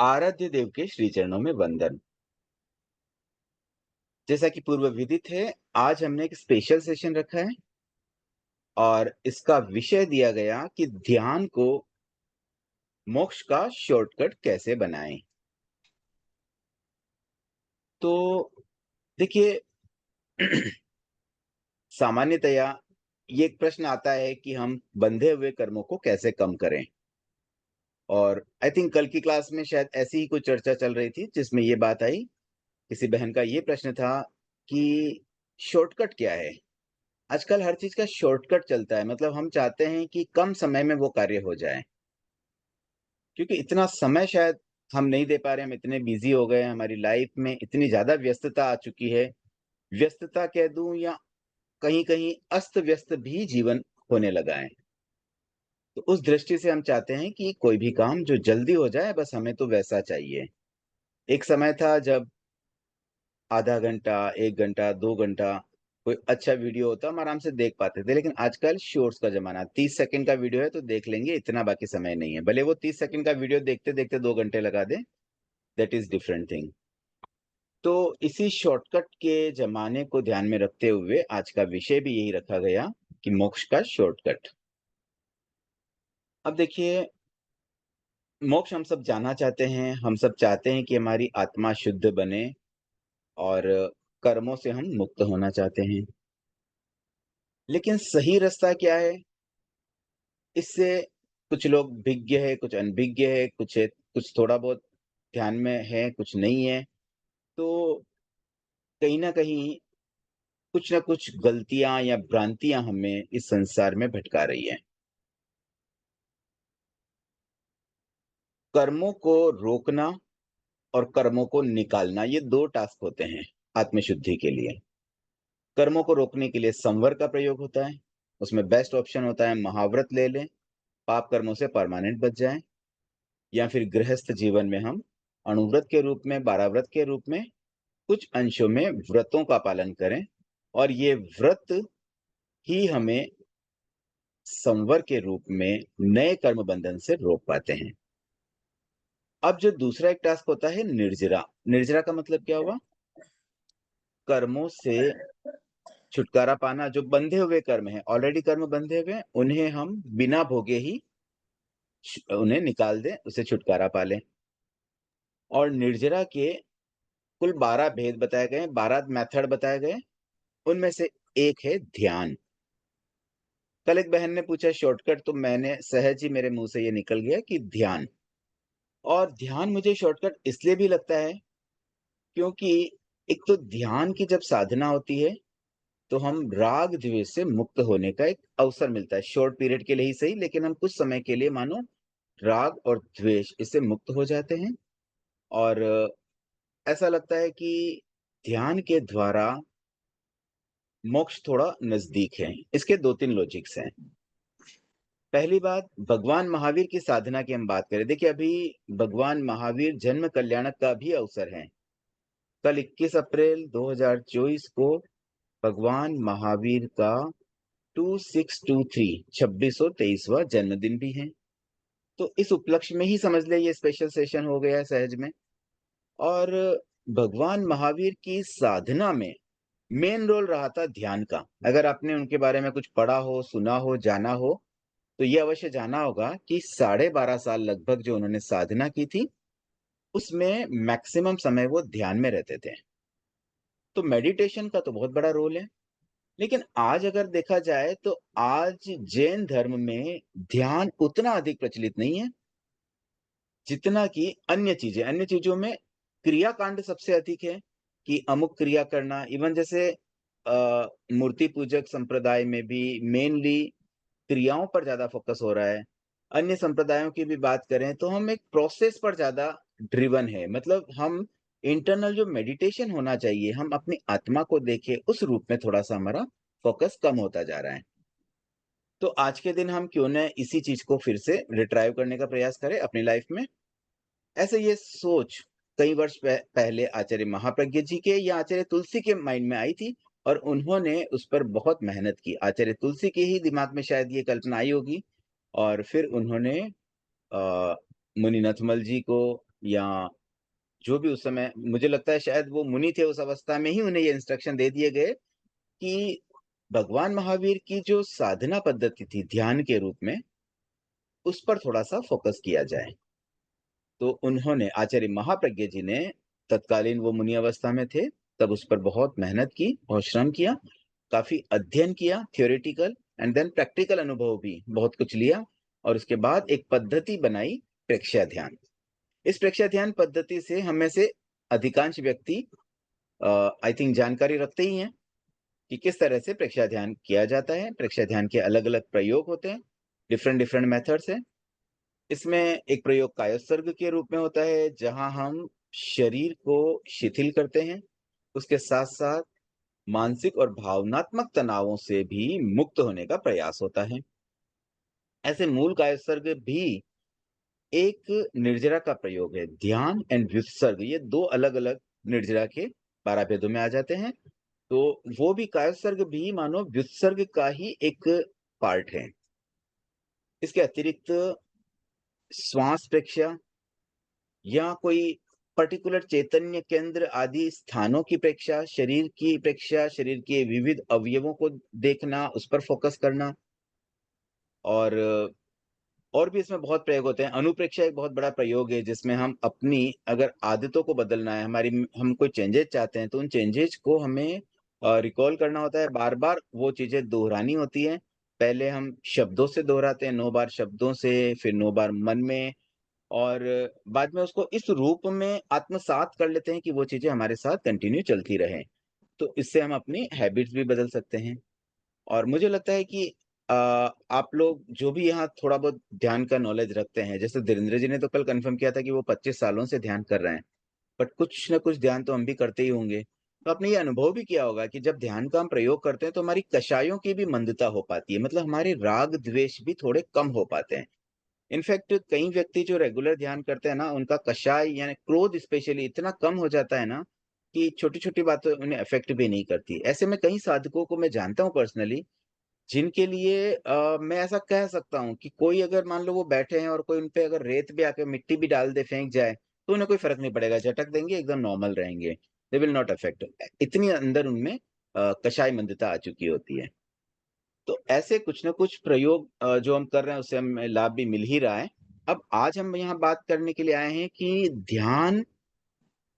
आराध्य देव के श्री चरणों में वंदन। जैसा कि पूर्व विदित है, आज हमने एक स्पेशल सेशन रखा है और इसका विषय दिया गया कि ध्यान को मोक्ष का शॉर्टकट कैसे बनाएं। तो देखिए सामान्यतया ये एक प्रश्न आता है कि हम बंधे हुए कर्मों को कैसे कम करें। और आई थिंक कल की क्लास में शायद ऐसी ही कुछ चर्चा चल रही थी जिसमें ये बात आई। किसी बहन का ये प्रश्न था कि शॉर्टकट क्या है। आजकल हर चीज का शॉर्टकट चलता है, मतलब हम चाहते हैं कि कम समय में वो कार्य हो जाए, क्योंकि इतना समय शायद हम नहीं दे पा रहे। हम इतने बिजी हो गए हैं, हमारी लाइफ में इतनी ज्यादा व्यस्तता आ चुकी है। व्यस्तता कह दूं या कहीं कहीं अस्त व्यस्त भी जीवन होने लगा है। तो उस दृष्टि से हम चाहते हैं कि कोई भी काम जो जल्दी हो जाए, बस हमें तो वैसा चाहिए। एक समय था जब आधा घंटा, 1 घंटा, 2 घंटा कोई अच्छा वीडियो होता हम आराम से देख पाते थे। लेकिन आजकल शॉर्ट्स का ज़माना, 30 सेकंड का वीडियो है तो देख लेंगे, इतना बाकी समय नहीं है। भले वो 30 सेकंड का वीडियो देखते-देखते 2 घंटे लगा दें, दैट इज़ डिफरेंट थिंग। तो इसी शॉर्टकट के ज़माने को ध्यान में रखते हुए आज का विषय भी यही रखा गया कि मोक्ष का शॉर्टकट। अब देखिए, मोक्ष हम सब जाना चाहते हैं, हम सब चाहते हैं कि हमारी आत्मा शुद्ध बने और कर्मों से हम मुक्त होना चाहते हैं। लेकिन सही रास्ता क्या है? इससे कुछ लोग विज्ञ है, कुछ अनभिज्ञ है, कुछ थोड़ा बहुत ध्यान में है, कुछ नहीं है। तो कहीं न कहीं कुछ न कुछ गलतियाँ या भ्रांतियाँ हमें इस संसार में भटका रही हैं। कर्मों को रोकना और कर्मों को निकालना, ये 2 टास्क होते हैं आत्मशुद्धि के लिए। कर्मों को रोकने के लिए संवर का प्रयोग होता है। उसमें बेस्ट ऑप्शन होता है महाव्रत ले लें, पाप कर्मों से परमानेंट बच जाएँ। या फिर गृहस्थ जीवन में हम अणुव्रत के रूप में, 12 व्रत के रूप में कुछ अंशों में व्रतों का पालन करें और ये व्रत ही हमें संवर के रूप में नए कर्म बंधन से रोक पाते हैं। अब जो दूसरा एक टास्क होता है निर्जरा। निर्जरा का मतलब क्या हुआ? कर्मों से छुटकारा पाना। जो बंधे हुए कर्म हैं, ऑलरेडी कर्म बंधे हुए हैं, उन्हें हम बिना भोगे ही उन्हें निकाल दें, उससे छुटकारा पा लें। और निर्जरा के कुल 12 भेद बताए गए हैं, 12 मेथड बताए गए हैं। उनमें से एक है ध्यान। कल एक बहन ने पूछा शॉर्टकट, तो मैंने सहज ही मेरे मुंह से ये निकल गया कि ध्यान। और ध्यान मुझे शॉर्टकट इसलिए भी लगता है क्योंकि एक तो ध्यान की जब साधना होती है तो हम राग द्वेष से मुक्त होने का एक अवसर मिलता है। शॉर्ट पीरियड के लिए ही सही, लेकिन हम कुछ समय के लिए मानो राग और द्वेष इससे मुक्त हो जाते हैं। और ऐसा लगता है कि ध्यान के द्वारा मोक्ष थोड़ा नजदीक है। इसके 2-3 लॉजिक्स हैं। पहली बात, भगवान महावीर की साधना की हम बात करें। देखिए, अभी भगवान महावीर जन्म कल्याणक का भी अवसर है। कल 21 अप्रैल 2024 को भगवान महावीर का 2623 2623वां जन्मदिन भी है। तो इस उपलक्ष्य में ही समझ ले ये स्पेशल सेशन हो गया है सहज में। और भगवान महावीर की साधना में मेन रोल रहा था ध्यान का। अगर आपने उनके बारे में कुछ पढ़ा हो, सुना हो, जाना हो, तो ये अवश्य जाना होगा कि 12.5 साल लगभग जो उन्होंने साधना की थी, उसमें मैक्सिमम समय वो ध्यान में रहते थे। तो मेडिटेशन का तो बहुत बड़ा रोल है। लेकिन आज अगर देखा जाए तो आज जैन धर्म में ध्यान उतना अधिक प्रचलित नहीं है जितना कि अन्य चीजें। अन्य चीजों में क्रियाकांड सबसे अधिक है कि अमुक क्रिया करना। इवन जैसे मूर्ति पूजक संप्रदाय में भी मेनली क्रियाओं पर ज़्यादा फ़ोकस हो रहा है। अन्य संप्रदायों की भी बात करें तो हम एक प्रोसेस पर ज़्यादा ड्रिवन है। मतलब हम इंटरनल जो मेडिटेशन होना चाहिए, हम अपनी आत्मा को देखें, उस रूप में थोड़ा-सा हमारा फ़ोकस कम होता जा रहा है। तो आज के दिन हम क्यों ना इसी चीज़ को फिर से रिट्राइव करने का प्रयास करें अपनी लाइफ़ में। ऐसे ये सोच कई वर्ष पहले आचार्य महाप्रज्ञ जी के या आचार्य तुलसी के माइंड में आई थी और उन्होंने उस पर बहुत मेहनत की। आचार्य तुलसी के ही दिमाग में शायद ये कल्पना आई होगी और फिर उन्होंने मुनि नथमल जी को या जो भी उस समय, मुझे लगता है शायद वो मुनि थे, उस अवस्था में ही उन्हें ये इंस्ट्रक्शन दे दिए गए कि भगवान महावीर की जो साधना पद्धति थी ध्यान के रूप में, उस पर थोड़ा-सा फ़ोकस किया जाए। तो उन्होंने, आचार्य महाप्रज्ञ जी ने, तत्कालीन वो मुनि अवस्था में थे, तब उस पर बहुत मेहनत की, बहुत श्रम किया, काफ़ी अध्ययन किया, थ्योरेटिकल एंड देन प्रैक्टिकल अनुभव भी बहुत कुछ लिया, और उसके बाद एक पद्धति बनाई, प्रेक्ष्या ध्यान। इस प्रेक्ष्या ध्यान पद्धति से हम में से अधिकांश व्यक्ति आई थिंक जानकारी रखते ही हैं कि किस तरह से प्रेक्ष्या ध्यान किया जाता है। प्रेक्ष्या ध्यान के अलग-अलग प्रयोग होते हैं, डिफरेंट मेथड्स हैं। इसमें एक प्रयोग कायोत्सर्ग के रूप में होता है, जहाँ हम शरीर को शिथिल करते हैं, उसके साथ-साथ मानसिक और भावनात्मक तनावों से भी मुक्त होने का प्रयास होता है। ऐसे मूल कायोत्सर्ग भी एक निर्जरा का प्रयोग है। ध्यान एंड व्युत्सर्ग, ये 2 अलग-अलग निर्जरा के पाराभेदों में आ जाते हैं। तो वो भी कायोत्सर्ग भी मानो व्युत्सर्ग का ही एक पार्ट है। इसके अतिरिक्त श्वास प्रेक्ष्या या कोई पर्टिकुलर चैतन्य केंद्र आदि स्थानों की प्रेक्ष्या, शरीर के विविध अवयवों को देखना, उस पर फोकस करना, और भी इसमें बहुत प्रयोग होते हैं। अनुप्रेक्षा एक बहुत बड़ा प्रयोग है, जिसमें हम अपनी अगर आदतों को बदलना है, हम कोई चेंजेस चाहते हैं, तो उन चेंजेस को हमें रिकॉल करना होता है, बार-बार वो चीज़ें दोहरानी होती हैं। पहले हम शब्दों से दोहराते हैं, 9 बार शब्दों से, फिर 9 बार मन में, और बाद में उसको इस रूप में आत्मसात कर लेते हैं कि वो चीज़ें हमारे साथ कंटिन्यू चलती रहें। तो इससे हम अपनी हैबिट्स भी बदल सकते हैं। और मुझे लगता है कि अ, आप लोग जो भी यहाँ थोड़ा बहुत ध्यान का नॉलेज रखते हैं, जैसे धीरेन्द्र जी ने तो कल कन्फर्म किया था कि वो 25 सालों से ध्यान कर रहे हैं, बट कुछ न कुछ ध्यान तो हम भी करते ही होंगे। तो आपने ये अनुभव भी किया होगा कि जब ध्यान का हम प्रयोग करते हैं, तो हमारी कषायों की भी मंदता हो पाती है, मतलब हमारे राग द्वेष भी थोड़े कम हो पाते हैं। इनफैक्ट कई व्यक्ति जो रेगुलर ध्यान करते हैं ना, उनका कषाय यानी क्रोध स्पेशली इतना कम हो जाता है ना, कि छोटी-छोटी बातें उन्हें अफेक्ट भी नहीं करती। ऐसे में कई साधकों को मैं जानता हूँ पर्सनली, जिनके लिए मैं ऐसा कह सकता हूँ कि कोई अगर मान लो वो बैठे हैं और कोई उन पे अगर रेत भी आके मिट्टी भी डाल दे, फेंक जाए, तो उन्हें कोई फ़र्क नहीं पड़ेगा, झटक देंगे, एकदम नॉर्मल रहेंगे। They will not affect. इतनी अंदर उनमें कषाय मंदता आ चुकी होती है। तो ऐसे कुछ न कुछ प्रयोग जो हम कर रहे हैं, उससे हमें लाभ भी मिल ही रहा है। अब आज हम यहाँ बात करने के लिए आए हैं कि ध्यान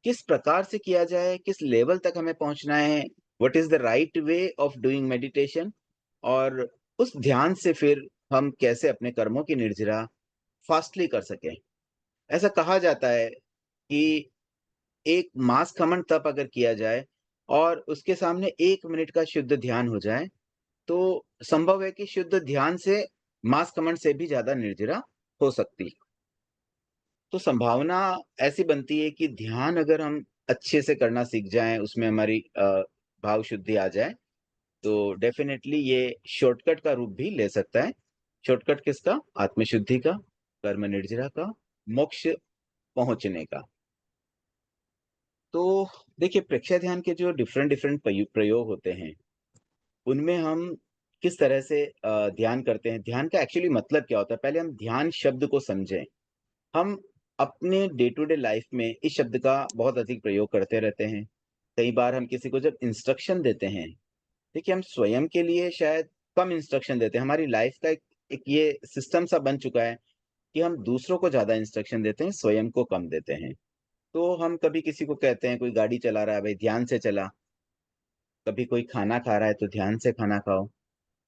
किस प्रकार से किया जाए, किस लेवल तक हमें पहुँचना है, what is the right way of doing meditation, और उस ध्यान से फिर हम कैसे अपने कर्मों की निर्जरा फास्टली कर सकें। ऐसा कहा जाता है कि एक मास खमन तप अगर किया जाए और उसके सामने 1 मिनट का शुद्ध ध्यान हो जाए, तो संभव है कि शुद्ध ध्यान से मास खमन से भी ज़्यादा निर्जरा हो सकती। तो संभावना ऐसी बनती है कि ध्यान अगर हम अच्छे से करना सीख जाएँ, उसमें हमारी भाव शुद्धि आ जाए, तो डेफ़िनेटली ये शॉर्टकट का रूप भी ले सकता है। शॉर्टकट किसका? आत्मशुद्धि का, कर्म निर्जरा का, मोक्ष पहुँचने का। तो देखिए, प्रेक्षा ध्यान के जो डिफरेंट प्रयोग होते हैं, उनमें हम किस तरह से ध्यान करते हैं, ध्यान का एक्चुअली मतलब क्या होता है? पहले हम ध्यान शब्द को समझें। हम अपने डे टू डे लाइफ में इस शब्द का बहुत अधिक प्रयोग करते रहते हैं। कई बार हम किसी को जब इंस्ट्रक्शन देते हैं, देखिए हम स्वयं के लिए शायद कम इंस्ट्रक्शन देते हैं। हमारी लाइफ का एक ये सिस्टम सा बन चुका है कि हम दूसरों को ज़्यादा इंस्ट्रक्शन देते हैं, स्वयं को कम देते हैं। तो हम कभी किसी को कहते हैं, कोई गाड़ी चला रहा है, भई ध्यान से चला। कभी कोई खाना खा रहा है तो ध्यान से खाना खाओ।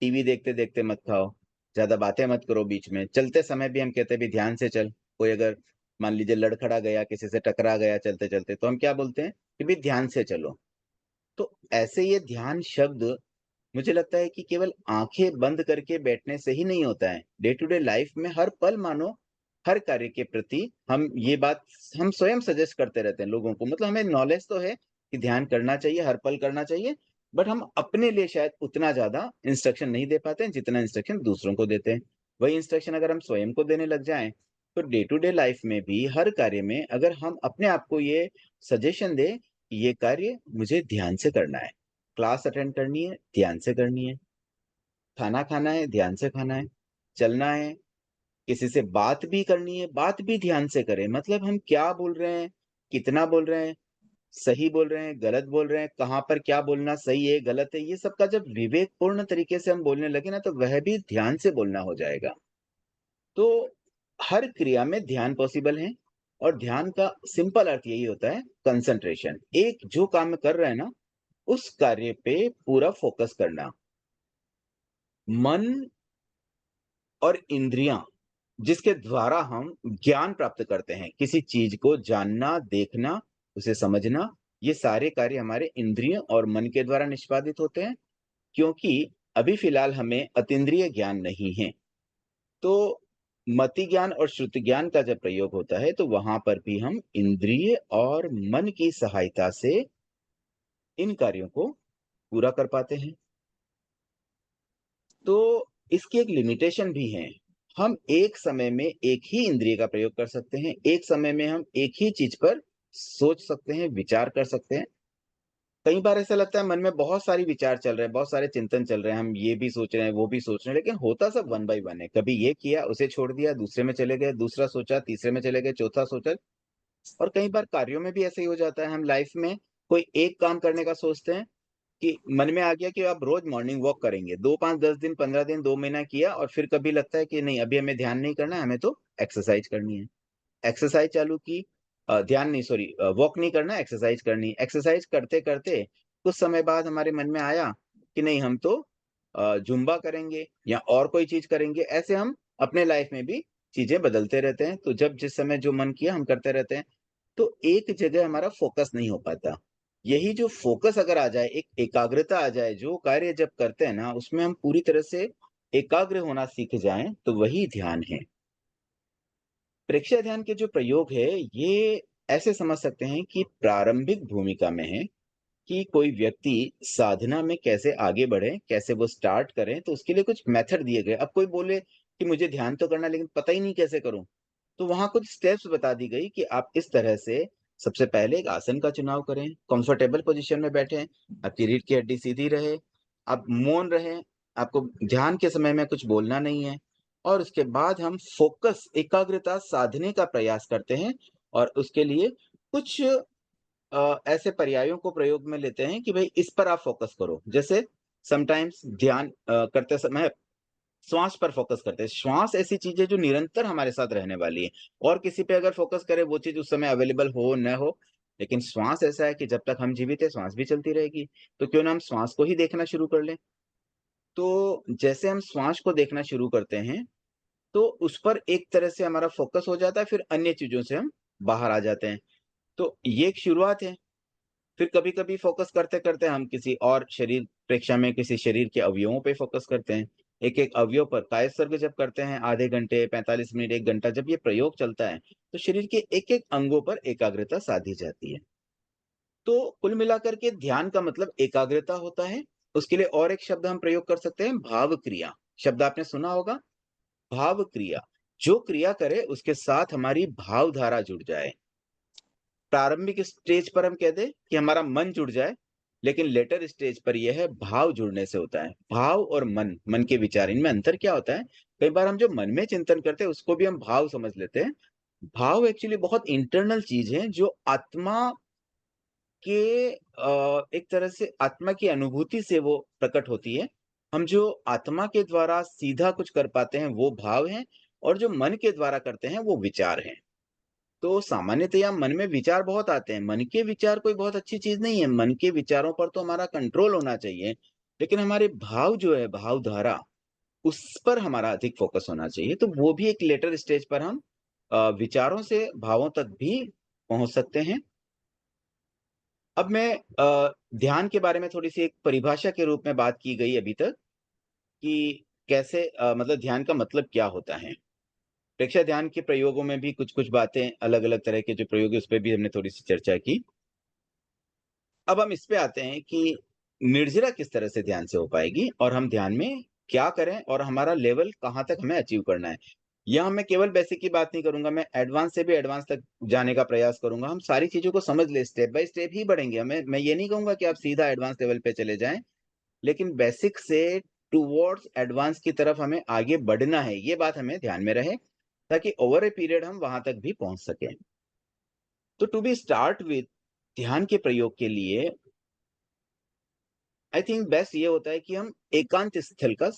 टीवी देखते-देखते मत खाओ, ज़्यादा बातें मत करो बीच में। चलते समय भी हम कहते हैं, भई ध्यान से चल। कोई अगर मान लीजिए लड़खड़ा गया, किसी से टकरा गया चलते-चलते, तो हम क्या बोलते हैं कि भई ध्यान से चलो। तो ऐसे ये ध्यान शब्द, मुझे लगता है कि केवल आँखें बंद करके बैठने से ही नहीं होता है। डे टू डे लाइफ में हर पल मानो हर कार्य के प्रति हम ये बात हम स्वयं सजेस्ट करते रहते हैं लोगों को। मतलब हमें नॉलेज तो है कि ध्यान करना चाहिए, हर पल करना चाहिए, बट हम अपने लिए शायद उतना ज़्यादा इंस्ट्रक्शन नहीं दे पाते हैं, जितना इंस्ट्रक्शन दूसरों को देते हैं। वही इंस्ट्रक्शन अगर हम स्वयं को देने लग जाएँ, तो डे टू डे लाइफ में भी हर कार्य में अगर हम अपने आप को ये सजेशन दें कि ये कार्य मुझे ध्यान से करना है। क्लास अटेंड करनी है, ध्यान से करनी है। खाना खाना है, ध्यान से खाना है। चलना है, किसी से बात भी करनी है, बात भी ध्यान से करें। मतलब हम क्या बोल रहे हैं, कितना बोल रहे हैं, सही बोल रहे हैं, गलत बोल रहे हैं, कहाँ पर क्या बोलना सही है, गलत है, ये सब का जब विवेकपूर्ण तरीके से हम बोलने लगे ना, तो वह भी ध्यान से बोलना हो जाएगा। तो हर क्रिया में ध्यान पॉसिबल है, और ध्यान का सिंपल अर्थ यही होता है, कंसंट्रेशन। एक जो काम कर रहे हैं ना, उस कार्य पे पूरा फोकस करना। मन और इंद्रियां जिसके द्वारा हम ज्ञान प्राप्त करते हैं, किसी चीज को जानना, देखना, उसे समझना, ये सारे कार्य हमारे इंद्रियों और मन के द्वारा निष्पादित होते हैं। क्योंकि अभी फिलहाल हमें अतीन्द्रिय ज्ञान नहीं है, तो मति ज्ञान और श्रुति ज्ञान का जब प्रयोग होता है, तो वहां पर भी हम इंद्रिय और मन की सहायता से इन कार्यों को पूरा कर पाते हैं। तो इसकी एक लिमिटेशन भी है। हम एक समय में एक ही इंद्रिय का प्रयोग कर सकते हैं, एक समय में हम एक ही चीज पर सोच सकते हैं, विचार कर सकते हैं। कई बार ऐसा लगता है मन में बहुत सारी विचार चल रहे हैं, बहुत सारे चिंतन चल रहे हैं, हम ये भी सोच रहे हैं, वो भी सोच रहे हैं, लेकिन होता सब वन बाय वन है। कभी ये किया, उसे छोड़ दिया, दूसरे में चले गए, दूसरा सोचा, तीसरे में चले गए, चौथा सोचा। और कई बार कार्यों में भी ऐसा ही हो जाता है। हम लाइफ में कोई एक काम करने का सोचते हैं, कि मन में आ गया कि आप रोज मॉर्निंग वॉक करेंगे, 2 5 10 दिन 15 दिन 2 महीना किया, और फिर कभी लगता है कि नहीं, अभी हमें ध्यान नहीं करना है, हमें तो एक्सरसाइज करनी है। एक्सरसाइज चालू की, ध्यान नहीं, सॉरी, वॉक नहीं करना, एक्सरसाइज करनी है। एक्सरसाइज करते करते कुछ समय बाद हमारे मन में आया कि नहीं, हम तो जुम्बा करेंगे या और कोई चीज करेंगे। ऐसे हम अपने लाइफ में भी चीजें बदलते रहते हैं। तो जब जिस समय जो मन किया हम करते रहते हैं, तो एक जगह हमारा फोकस नहीं हो पाता। यही जो फोकस अगर आ जाए, एक एकाग्रता आ जाए, जो कार्य जब करते हैं ना, उसमें हम पूरी तरह से एकाग्र होना सीख जाएं, तो वही ध्यान है। प्रेक्षा ध्यान के जो प्रयोग है, ये ऐसे समझ सकते हैं कि प्रारंभिक भूमिका में है, कि कोई व्यक्ति साधना में कैसे आगे बढ़े, कैसे वो स्टार्ट करें, तो उसके लिए कुछ मेथड दिए गए। अब कोई बोले कि मुझे ध्यान तो करना है, लेकिन पता ही नहीं कैसे करूं, तो वहां कुछ स्टेप्स बता दी गई कि आप इस तरह से सबसे पहले एक आसन का चुनाव करें, कंफर्टेबल पोजीशन में बैठें, आपकी रीढ़ की हड्डी सीधी रहे, आप मौन रहें, आपको ध्यान के समय में कुछ बोलना नहीं है। और उसके बाद हम फोकस, एकाग्रता साधने का प्रयास करते हैं, और उसके लिए कुछ ऐसे पर्यायों को प्रयोग में लेते हैं कि भाई इस पर आप फोकस करो। जैसे समटाइम्स ध्यान करते समय श्वास पर फोकस करते हैं। श्वास ऐसी चीज है जो निरंतर हमारे साथ रहने वाली है, और किसी पे अगर फोकस करें, वो चीज उस समय अवेलेबल हो न हो, लेकिन श्वास ऐसा है कि जब तक हम जीवित है, श्वास भी चलती रहेगी। तो क्यों ना हम श्वास को ही देखना शुरू कर लें। तो जैसे हम श्वास को देखना शुरू करते हैं, तो उस पर एक तरह से हमारा फोकस हो जाता है, फिर अन्य चीजों से हम बाहर आ जाते हैं। तो ये एक शुरुआत है। फिर कभी-कभी फ़ोकस करते-करते हम किसी और शरीर प्रेक्षा में किसी शरीर के अवयवों पे फ़ोकस करते हैं। एक-एक अवयव पर कायस्वर्ग जब करते हैं, आधे घंटे, 45 मिनट, 1 घंटा जब ये प्रयोग चलता है, तो शरीर के एक-एक अंगों पर एकाग्रता साधी जाती है। तो कुल मिलाकर के ध्यान का मतलब एकाग्रता होता है। उसके लिए और एक शब्द हम प्रयोग कर सकते हैं, भाव क्रिया। शब्द आपने सुना होगा, भाव क्रिया। जो क्रिया करे उसके साथ हमारी भावधारा जुड़ जाए। प्रारंभिक स्टेज पर हम कह दें कि हमारा मन जुड़ जाए, लेकिन लेटर स्टेज पर यह है, भाव जुड़ने से होता है। भाव और मन, मन के विचार, इनमें अंतर क्या होता है? कई बार हम जो मन में चिंतन करते हैं, उसको भी हम भाव समझ लेते हैं। भाव एक्चुअली बहुत इंटरनल चीज है, जो आत्मा के एक तरह से आत्मा की अनुभूति से वो प्रकट होती है। हम जो आत्मा के द्वारा सीधा कुछ कर पाते हैं, वो भाव हैं, और जो मन के द्वारा करते हैं, वो विचार हैं। तो सामान्यतया मन में विचार बहुत आते हैं। मन के विचार कोई बहुत अच्छी चीज़ नहीं है। मन के विचारों पर तो हमारा कंट्रोल होना चाहिए। लेकिन हमारे भाव जो है, भावधारा, उस पर हमारा अधिक फ़ोकस होना चाहिए। तो वो भी एक लेटर स्टेज पर हम विचारों से भावों तक भी पहुँच सकते हैं। अब मैं ध्यान के बारे में थोड़ी-सी एक परिभाषा के रूप में बात की गई अभी तक, कि कैसे मतलब ध्यान का मतलब क्या होता है? प्रेक्षा ध्यान के प्रयोगों में भी कुछ-कुछ बातें, अलग-अलग तरह के जो प्रयोग है, उस पे भी हमने थोड़ी-सी चर्चा की। अब हम इस पे आते हैं कि निर्जरा किस तरह से ध्यान से हो पाएगी, और हम ध्यान में क्या करें, और हमारा लेवल कहाँ तक हमें अचीव करना है। यहाँ मैं केवल बेसिक की बात नहीं करूँगा, मैं एडवांस से भी एडवांस तक जाने का प्रयास करूँगा। हम सारी चीज़ों को समझ लें, स्टेप बाय स्टेप ही बढ़ेंगे। मैं ये नहीं कहूँगा कि आप सीधा एडवांस लेवल पे चले जाएँ, लेकिन बेसिक से टुवर्ड्स एडवांस की तरफ हमें आगे बढ़ना है, ये बात हमें ध्यान में रहे। ताकि ओवर ए पीरियड हम वहां तक भी पहुंच सकें। तो टू बी स्टार्ट विथ ध्यान के प्रयोग के लिए आई थिंक बेस्ट ये होता है कि हम एकांत स्थल का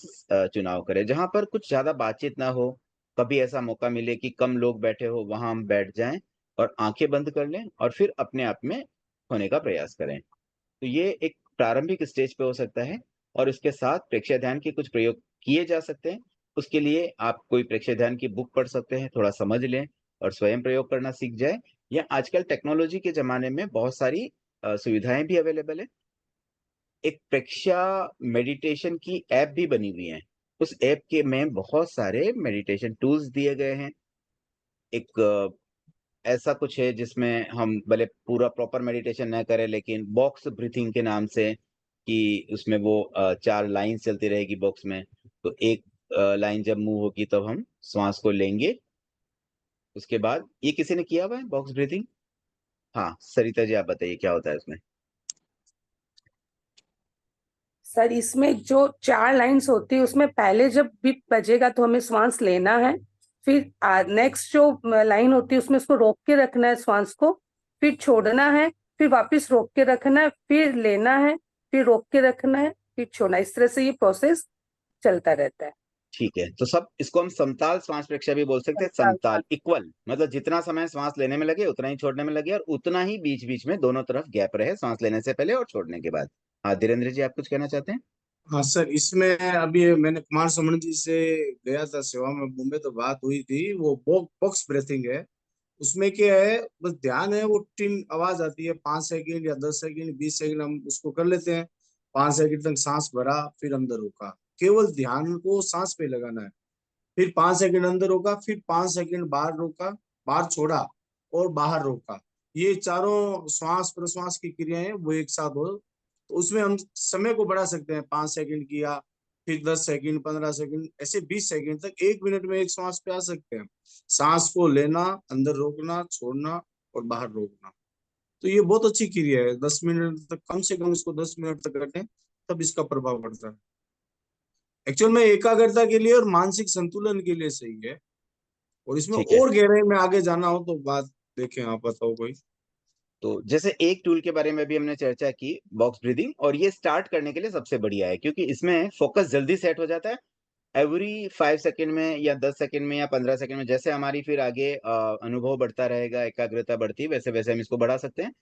चुनाव करें, जहां पर कुछ ज्यादा बातचीत ना हो। कभी ऐसा मौका मिले कि कम लोग बैठे हो, वहां हम बैठ जाएं और आंखें बंद कर लें और फिर अपने आप में होने का प्रयास करें। तो ये एक प्रारंभिक स्टेज पे हो सकता है और इसके साथ प्रेक्षक ध्यान के कुछ प्रयोग किए जा सकते हैं। उसके लिए आप कोई प्रेक्षक ध्यान की बुक पढ़ सकते हैं, थोड़ा समझ लें और स्वयं प्रयोग करना सीख जाए। या आजकल टेक्नोलॉजी के जमाने में बहुत सारी सुविधाएं भी अवेलेबल है। एक प्रेक्षा मेडिटेशन की ऐप भी बनी हुई है। उस ऐप के में बहुत सारे मेडिटेशन टूल्स दिए गए हैं। एक ऐसा कुछ है जिसमें हम भले पूरा प्रॉपर मेडिटेशन ना करें, लेकिन बॉक्स ब्रीथिंग के नाम से, कि उसमें वो 4 लाइन चलती रहेगी बॉक्स में। तो एक लाइन जब मूव होगी तब हम श्वास को लेंगे। उसके बाद ये किसी ने किया हुआ है बॉक्स ब्रीथिंग? हाँ, सरिता जी आप बताइए क्या होता है उसमें? सर, इसमें जो 4 लाइंस होती है उसमें पहले जब बीप बजेगा तो हमें श्वास लेना है। फिर नेक्स्ट जो लाइन होती है उसमें उसको रोक के रखना है श्वास को, फिर छोड़ना है, फिर वापस रोक के रखना है, फिर लेना है, फिर रोक के रखना है, फिर छोड़ना है। इस तरह से ये प्रोसेस चलता रहता है। ठीक है, तो सब इसको हम समताल श्वास प्रक्रिया भी बोल सकते हैं। समताल इक्वल मतलब जितना समय श्वास लेने में लगे उतना ही छोड़ने में लगे, और उतना ही बीच बीच में दोनों तरफ गैप रहे, श्वास लेने से पहले और छोड़ने के बाद। हाँ धीरेन्द्र जी, आप कुछ कहना चाहते हैं? हाँ सर, इसमें अभी मैंने कुमार सुमन जी से गया था सेवा में बॉम्बे, तो बात हुई थी। वो बॉक्स ब्रेथिंग है। उसमें क्या है, बस ध्यान है, वो टिन आवाज आती है, 5 सेकंड या 10 सेकंड 20 सेकंड हम उसको कर लेते हैं। 5 सेकंड तक सांस भरा, फिर अंदर रोका। केवल ध्यान को सांस पे लगाना है। फिर 5 सेकंड अंदर रोका, फिर 5 सेकंड बाहर रोका, बाहर छोड़ा और बाहर रोका। ये चारों श्वास प्रश्वास की क्रियाएं वो एक साथ हो। तो उसमें हम समय को बढ़ा सकते हैं, 5 सेकंड किया, फिर 10 सेकंड, 15 सेकंड, ऐसे 20 सेकंड तक 1 मिनट में एक श्वास पे आ सकते हैं। सांस को लेना, अंदर रोकना, छोड़ना और बाहर रोकना। तो ये बहुत अच्छी क्रिया है। 10 मिनट तक, कम से कम इसको 10 मिनट तक करते हैं, तब इसका प्रभाव पड़ता है। एक्चुअल में एकाग्रता के लिए और मानसिक संतुलन के लिए सही है। और इसमें ठीक है, और गहराई में आगे जाना हो तो बात देखें, आप बताओ कोई। तो जैसे एक टूल के बारे में भी हमने चर्चा की, बॉक्स ब्रीदिंग, और ये स्टार्ट करने के लिए सबसे बढ़िया है क्योंकि इसमें फोकस जल्दी सेट हो जाता है। एवरी 5 सेकेंड में या 10 सेकेंड में या 15 सेकेंड में, जैसे हमारी फिर आगे अनुभव बढ़ता रहेगा, एकाग्रता बढ़ती है, वैसे वैसे हम इसको बढ़ा सकते हैं।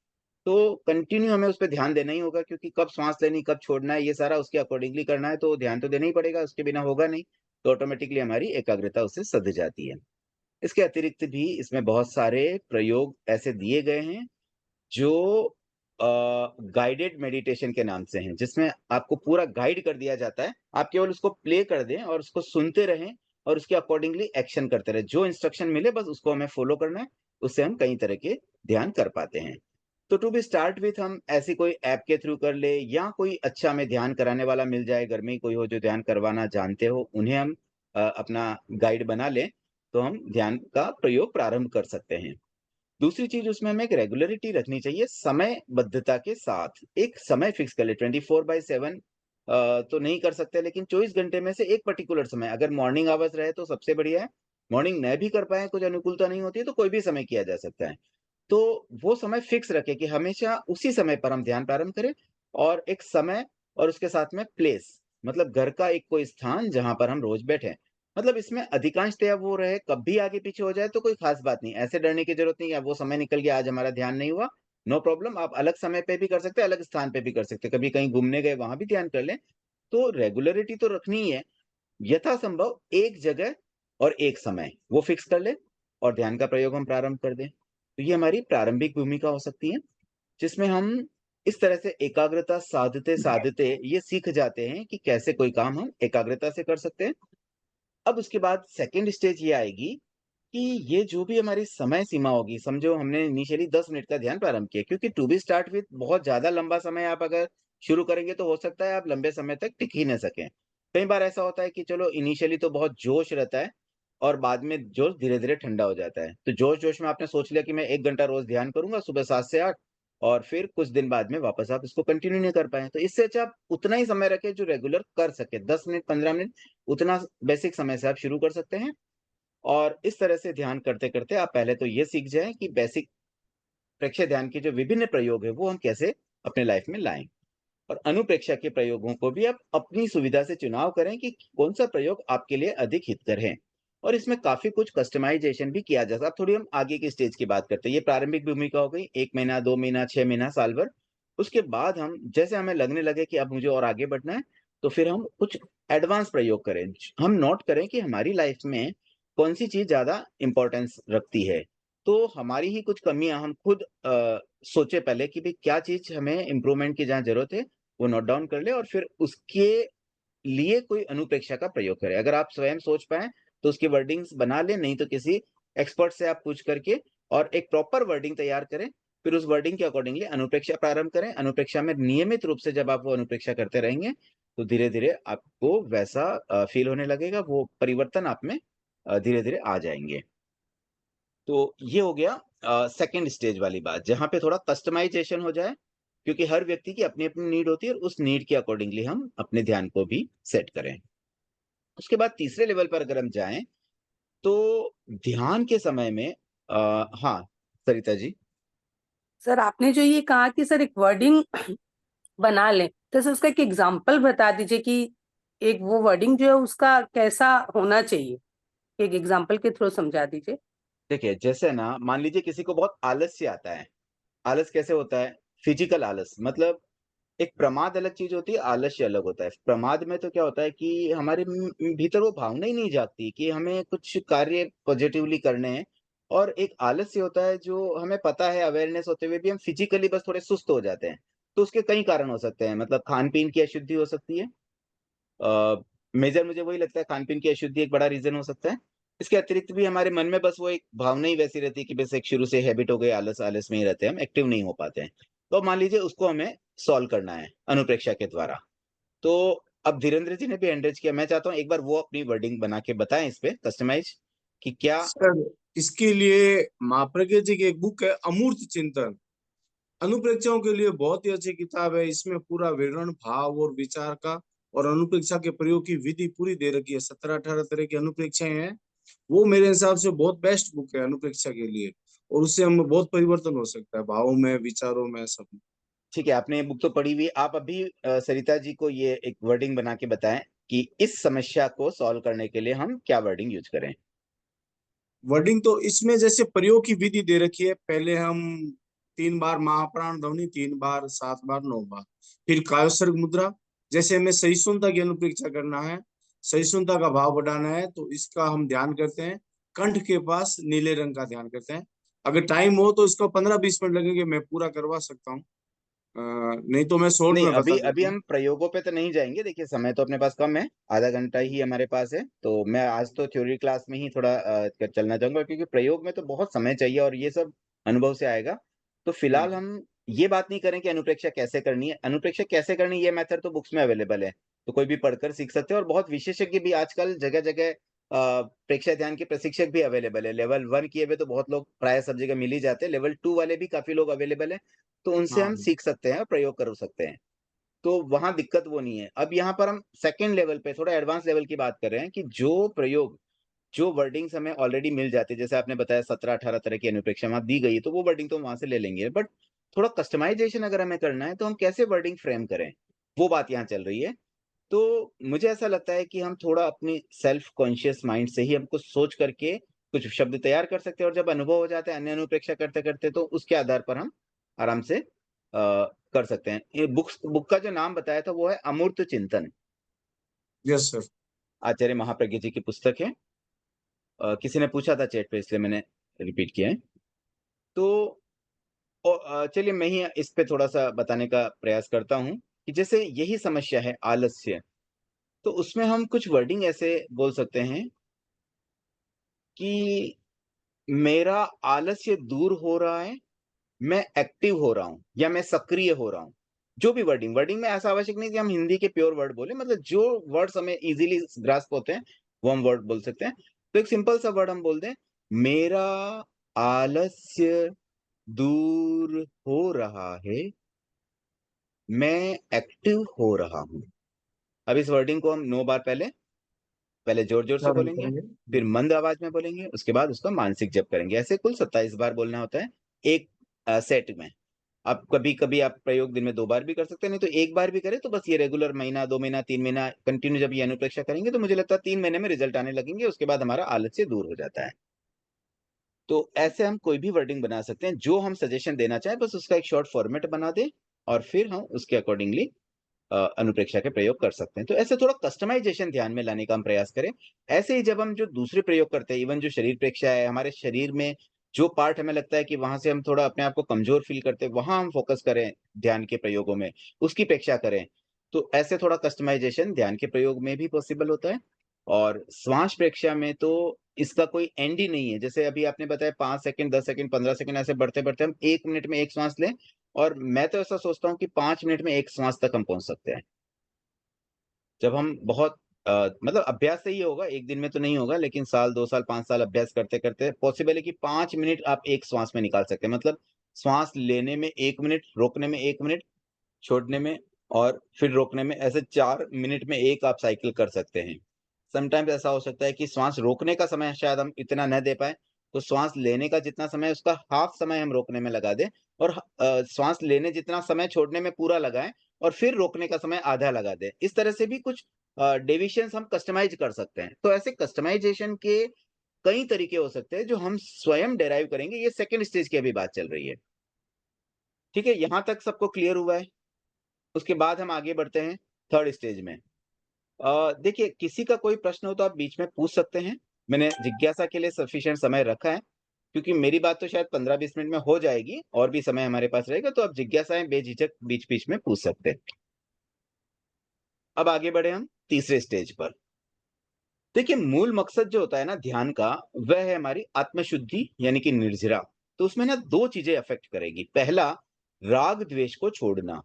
तो कंटिन्यू हमें उस पर ध्यान देना ही होगा, क्योंकि कब सांस लेनी, कब छोड़ना है, ये सारा उसके अकॉर्डिंगली करना है, तो ध्यान तो देना ही पड़ेगा, उसके बिना होगा नहीं। तो ऑटोमेटिकली हमारी एकाग्रता उससे सध जाती है। इसके अतिरिक्त भी इसमें बहुत सारे प्रयोग ऐसे दिए गए हैं जो गाइडेड मेडिटेशन के नाम से हैं, जिसमें आपको पूरा गाइड कर दिया जाता है। आप केवल उसको प्ले कर दें और उसको सुनते रहें और उसके अकॉर्डिंगली एक्शन करते रहें। जो इंस्ट्रक्शन मिले बस उसको हमें फॉलो करना है। उससे हम कई तरह के ध्यान कर पाते हैं। तो टू बी स्टार्ट विथ हम ऐसी कोई ऐप के थ्रू कर ले, या कोई अच्छा हमें ध्यान कराने वाला मिल जाए, घर में ही कोई हो जो ध्यान करवाना जानते हो, उन्हें हम अपना गाइड बना लें, तो हम ध्यान का प्रयोग प्रारंभ कर सकते हैं। दूसरी चीज, उसमें हमें एक रेगुलरिटी रखनी चाहिए, समयबद्धता के साथ। एक समय फिक्स कर ले, 24/7 तो नहीं कर सकते, लेकिन 24 घंटे में से एक पर्टिकुलर समय, अगर मॉर्निंग आवर्स रहे तो सबसे बढ़िया है। मॉर्निंग न भी कर पाए, कुछ अनुकूलता नहीं होती है, तो कोई भी समय किया जा सकता है। तो वो समय फिक्स रखे कि हमेशा उसी समय पर हम ध्यान प्रारंभ करें, और एक समय और उसके साथ में प्लेस, मतलब घर का एक कोई स्थान जहां पर हम रोज बैठे। मतलब इसमें अधिकांशतया वो रहे, कब भी आगे पीछे हो जाए तो कोई खास बात नहीं, ऐसे डरने की जरूरत नहीं है वो समय निकल गया, आज हमारा ध्यान नहीं हुआ। नो प्रॉब्लम, आप अलग समय पे भी कर सकते हैं, अलग स्थान पे भी कर सकते हैं, कभी कहीं घूमने गए वहां भी ध्यान कर लें। तो रेगुलरिटी तो रखनी ही है। यथासंभव एक जगह और एक समय वो फिक्स कर ले और ध्यान का प्रयोग हम प्रारंभ कर दें। तो ये हमारी प्रारंभिक भूमिका हो सकती है, जिसमें हम इस तरह से एकाग्रता साधते साधते ये सीख जाते हैं कि कैसे कोई काम हम एकाग्रता से कर सकते हैं। अब उसके बाद सेकंड स्टेज ये आएगी कि ये जो भी हमारी समय सीमा होगी, समझो हमने इनिशियली 10 मिनट का ध्यान प्रारंभ किया, क्योंकि टू बी स्टार्ट विथ बहुत ज्यादा लंबा समय आप अगर शुरू करेंगे तो हो सकता है आप लंबे समय तक टिक ही न सकें। कई बार ऐसा होता है कि चलो इनिशियली तो बहुत जोश रहता है और बाद में जोश धीरे धीरे ठंडा हो जाता है। तो जोश जोश में आपने सोच लिया कि मैं 1 घंटा रोज ध्यान करूंगा सुबह 7 से 8, और फिर कुछ दिन बाद में वापस आप इसको कंटिन्यू नहीं कर पाए। तो इससे अच्छा आप उतना ही समय रखें जो रेगुलर कर सके, 10 मिनट 15 मिनट, उतना बेसिक समय से आप शुरू कर सकते हैं। और इस तरह से ध्यान करते-करते आप पहले तो ये सीख जाएँ कि बेसिक प्रेक्ष्य ध्यान के जो विभिन्न प्रयोग हैं, वो हम कैसे अपने लाइफ में लाएँ। और अनुप्रेक्षा के प्रयोगों को भी आप अपनी सुविधा से चुनाव करें कि कौन-सा प्रयोग आपके लिए अधिक हितकर है। और इसमें काफ़ी कुछ कस्टमाइज़ेशन भी किया जा सकता है। अब थोड़ी हम आगे की स्टेज की बात करते हैं। ये प्रारंभिक भूमिका हो गई, 1 महीना, 2 महीना, 6 महीना, साल भर। उसके बाद हम जैसे हमें लगने लगे कि अब मुझे और आगे बढ़ना है, तो फिर हम कुछ एडवांस प्रयोग करें। हम नोट करें कि हमारी लाइफ में कौन-सी चीज़ ज़्यादा इम्पोर्टेंस रखती है। तो हमारी ही कुछ कमियाँ हम खुद सोचे पहले कि भई क्या चीज़ हमें इम्प्रूवमेंट की जहाँ ज़रूरत है, वो नोट डाउन कर लें और फिर उसके लिए कोई अनुप्रेक्षा का प्रयोग करें। अगर आप स्वयं सोच पाएँ, तो उसकी वर्डिंग्स बना लें, नहीं तो किसी एक्सपर्ट से आप पूछ करके और एक प्रॉपर वर्डिंग तैयार करें। फिर उस वर्डिंग के अकॉर्डिंगली अनुप्रेक्षा प्रारंभ करें। अनुप्रेक्षा में नियमित रूप से जब आप वो अनुप्रेक्षा करते रहेंगे, तो धीरे-धीरे आपको वैसा फ़ील होने लगेगा, वो परिवर्तन आप में धीरे-धीरे आ जाएँगे। तो ये हो गया सेकंड स्टेज वाली बात, जहाँ पे थोड़ा कस्टमाइज़ेशन हो जाए, क्योंकि हर व्यक्ति की अपनी-अपनी नीड होती है और उस नीड के अकॉर्डिंगली हम अपने ध्यान को भी सेट करें। उसके बाद तीसरे लेवल पर अगर हम जाएँ, तो ध्यान के समय में हाँ, सरिता जी। सर आपने जो ये कहा कि सर एक वर्डिंग बना लें, तो सर उसका एक एग्जाम्पल बता दीजिए कि एक वो वर्डिंग जो है उसका कैसा होना चाहिए? एक एग्जाम्पल के थ्रू समझा दीजिए। देखिए, जैसे ना मान लीजिए किसी को बहुत आलस्य आता है। आलस कैसे होता है? फिज़िकल आलस मतलब एक प्रमाद अलग चीज़ होती है, आलस्य अलग होता है। प्रमाद में तो क्या होता है कि हमारे भीतर वो भावना ही नहीं जागती कि हमें कुछ कार्य पॉज़िटिवली करने हैं और एक आलस्य होता है जो हमें पता है अवेयरनेस होते हुए भी हम फिज़िकली बस थोड़े सुस्त हो जाते हैं। तो उसके कई कारण हो सकते हैं मतलब खान-पीन की अशुद्धि हो सकती है। मेजर मुझे वही लगता है खान-पीन की अशुद्धि एक बड़ा रीज़न हो सकता है। इसके अतिरिक्त भी हमारे मन में बस वो एक भावना ही वैसी रहती है कि बस एक शुरू से हैबिट हो गई आलस, आलस में ही रहते हैं हम, एक्टिव नहीं हो पाते हैं। तो मान लीजिए उसको हमें सॉल्व करना है अनुप्रेक्षा के द्वारा। तो अब धीरेन्द्र जी ने भी हैंड रेज़ किया, मैं चाहता हूँ एक बार वो अपनी वर्डिंग बना के बताएँ इस पे कस्टमाइज़ कि क्या। सर इसके लिए महाप्रज्ञ जी की एक बुक है अमूर्त चिंतन, अनुप्रेक्षाओं के लिए बहुत ही अच्छी किताब है। इसमें पूरा विवरण भाव और विचार का और अनुप्रेक्षा के प्रयोग की विधि पूरी दे रखी है। 17-18 तरह की अनुप्रेक्षाएं हैं। वो मेरे हिसाब से बहुत बेस्ट बुक है अनुप्रेक्षा के लिए, और उससे हम बहुत परिवर्तन हो सकता है भावों में, विचारों में, सब में। ठीक है, आपने ये बुक तो पढ़ी हुई है। आप अभी सरिता जी को ये एक वर्डिंग बना के बताएँ कि इस समस्या को सॉल्व करने के लिए हम क्या वर्डिंग यूज़ करें? वर्डिंग तो इसमें जैसे प्रयोग की विधि दे रखी है। पहले हम 3 बार महाप्राण ध्वनि, 3 बार, 7 बार, 9 बार, फिर कायोत्सर्ग मुद्रा। जैसे हमें सहिष्णुता की अनुप्रेक्षा करना है, सहिष्णुता का भाव बढ़ाना है, तो इसका हम ध्यान करते हैं कंठ के पास नीले रंग का ध्यान करते हैं। अगर टाइम हो तो इसको 15-20 मिनट लगेंगे, मैं पूरा करवा सकता हूँ। नहीं तो मैं शॉर्ट नहीं, में बता अभी देता अभी हूँ। हम प्रयोगों पे तो नहीं जाएँगे, देखिए समय तो अपने पास कम है, आधा घंटा ही हमारे पास है, तो मैं आज तो थ्योरी क्लास में ही थोड़ा चलना चाहूँगा क्योंकि प्रयोग में तो बहुत समय चाहिए और ये सब अनुभव से आएगा। तो फिलहाल हम्म। हम ये बात नहीं करें कि अनुप्रेक्षा कैसे करनी है, अनुप्रेक्षा कैसे करनी है ये मेथड तो बुक्स में अवेलेबल है, तो कोई भी पढ़कर सीख सकते हैं और बहुत विशेषज्ञ भी आजकल जगह-जगह प्रेक्षा ध्यान के प्रशिक्षक भी अवेलेबल है। लेवल 1 किए हुए तो बहुत लोग प्रायः सब जगह मिल ही जाते हैं, लेवल 2 वाले भी काफ़ी लोग अवेलेबल हैं, तो उनसे हम हाँ। सीख सकते हैं और प्रयोग कर सकते हैं। तो वहाँ दिक्कत वो नहीं है। अब यहाँ पर हम सेकंड लेवल पे थोड़ा एडवांस लेवल की बात कर रहे हैं कि जो प्रयोग, जो वर्डिंग्स हमें ऑलरेडी मिल जाती है, जैसे आपने बताया 17-18 तरह की अनुप्रेक्षा वहाँ दी गई है, तो वो वर्डिंग तो वहाँ से ले लेंगे। बट थोड़ा कस्टमाइज़ेशन अगर हमें करना है, तो हम कैसे वर्डिंग फ्रेम करें? वो बात यहाँ चल रही है। तो मुझे ऐसा लगता है कि हम थोड़ा अपनी सेल्फ कॉन्शियस माइंड से ही हम कुछ सोच करके कुछ शब्द तैयार कर सकते हैं और जब अनुभव हो जाता है अन्य अनुप्रेक्षा करते-करते तो उसके आधार पर हम आराम से कर सकते हैं। ये बुक का जो नाम बताया था वो है अमूर्त चिंतन, यस सर। आचार्य महाप्रज्ञ जी की पुस्तक है। किसी ने पूछा था चैट पे इसलिए मैंने रिपीट किया है। तो चलिए मैं ही इस पे थोड़ा-सा बताने का प्रयास करता हूँ कि जैसे यही समस्या है आलस्य, तो उसमें हम कुछ वर्डिंग ऐसे बोल सकते हैं कि मेरा आलस्य दूर हो रहा है, मैं एक्टिव हो रहा हूँ या मैं सक्रिय हो रहा हूँ। जो भी वर्डिंग में ऐसा आवश्यक नहीं कि हम हिंदी के प्योर वर्ड बोलें, मतलब जो वर्ड्स हमें ईज़िली ग्रास्प होते हैं, वो हम वर्ड बोल सकते हैं। तो एक सिंपल सा वर्ड हम बोल दें, मेरा आलस्य दूर हो रहा है, मैं एक्टिव हो रहा हूँ। अब इस वर्डिंग को हम 9 बार पहले पहले जोर-जोर से जोर में बोलेंगे, करेंगे। फिर मंद आवाज में बोलेंगे, उसके बाद उसका मानसिक जप करेंगे। ऐसे कुल 27 बार बोलना होता है एक सेट में। आप कभी-कभी आप प्रयोग दिन में 2 बार भी कर सकते हैं, नहीं तो 1 बार भी करें तो बस ये रेगुलर महीना, 2 महीना, 3 महीना कंटिन्यू जब ये अनुप्रेक्षा करेंगे तो मुझे लगता है 3 महीने में रिजल्ट आने लगेंगे, उसके बाद हमारा आलस्य दूर हो जाता है। तो ऐसे हम कोई भी वर्डिंग बना सकते हैं, जो हम सजेशन देना चाहें बस उसका एक शॉर्ट फॉर्मेट बना दें और फिर हम उसके अकॉर्डिंगली अनुप्रेक्षा के प्रयोग कर सकते हैं। तो ऐसे थोड़ा कस्टमाइज़ेशन ध्यान में लाने का हम प्रयास करें। ऐसे ही जब हम जो दूसरे प्रयोग करते हैं, इवन जो शरीर प्रेक्षा है, हमारे शरीर में जो पार्ट हमें लगता है कि वहाँ से हम थोड़ा अपने आप को कमज़ोर फ़ील करते हैं, वहाँ हम फ़ोकस करें ध्यान के प्रयोगों में, उसकी प्रेक्षा करें। तो ऐसे थोड़ा कस्टमाइज़ेशन ध्यान के प्रयोग में भी पॉसिबल होता है और श्वास प्रेक्षा में तो इसका कोई एंड ही नहीं है। जैसे अभी आपने बताया 5 सेकंड, 10 सेकंड, 15 सेकंड ऐसे बढ़ते-बढ़ते हम 1 मिनट में 1 श्वास लें और मैं तो ऐसा सोचता हूँ कि 5 मिनट में 1 श्वास तक हम पहुँच सकते हैं। जब हम बहुत मतलब अभ्यास से ही होगा, 1 दिन में तो नहीं होगा, लेकिन साल, 2 साल, 5 साल अभ्यास करते-करते पॉसिबल है कि 5 मिनट आप एक श्वास में निकाल सकते हैं। मतलब श्वास लेने में 1 मिनट, रोकने में 1 मिनट, छोड़ने में और फिर रोकने में, ऐसे 4 मिनट में 1 आप साइकिल कर सकते हैं। समटाइम्स ऐसा हो सकता है कि श्वास रोकने का समय शायद हम इतना न दे पाएँ, तो श्वास लेने का जितना समय है उसका हाफ समय हम रोकने में लगा दें और श्वास लेने जितना समय छोड़ने में पूरा लगाएँ और फिर रोकने का समय आधा लगा दें। इस तरह से भी कुछ डेविएशंस हम कस्टमाइज़ कर सकते हैं। तो ऐसे कस्टमाइज़ेशन के कई तरीके हो सकते हैं जो हम स्वयं डिराइव करेंगे, ये सेकंड स्टेज की अभी बात चल रही है। ठीक है? यहाँ तक सबको क्लियर हुआ है? उसके बाद हम आगे बढ़ते हैं थर्ड स्टेज में। देखिए किसी का कोई प्रश्न हो तो आप बीच में पूछ सकते हैं। मैंने जिज्ञासा के लिए सफिशिएंट समय रखा है, क्योंकि मेरी बात तो शायद 15-20 मिनट में हो जाएगी और भी समय हमारे पास रहेगा, तो आप जिज्ञासाएँ बेझिझक बीच-बीच में पूछ सकते हैं। अब आगे बढ़े हम तीसरे स्टेज पर। देखिए मूल मकसद जो होता है ना ध्यान का, वह है हमारी आत्मशुद्धि यानी कि निर्जरा। तो उसमें ना 2 चीज़ें अफ़ेक्ट करेगी। पहला, राग द्वेष को छोड़ना।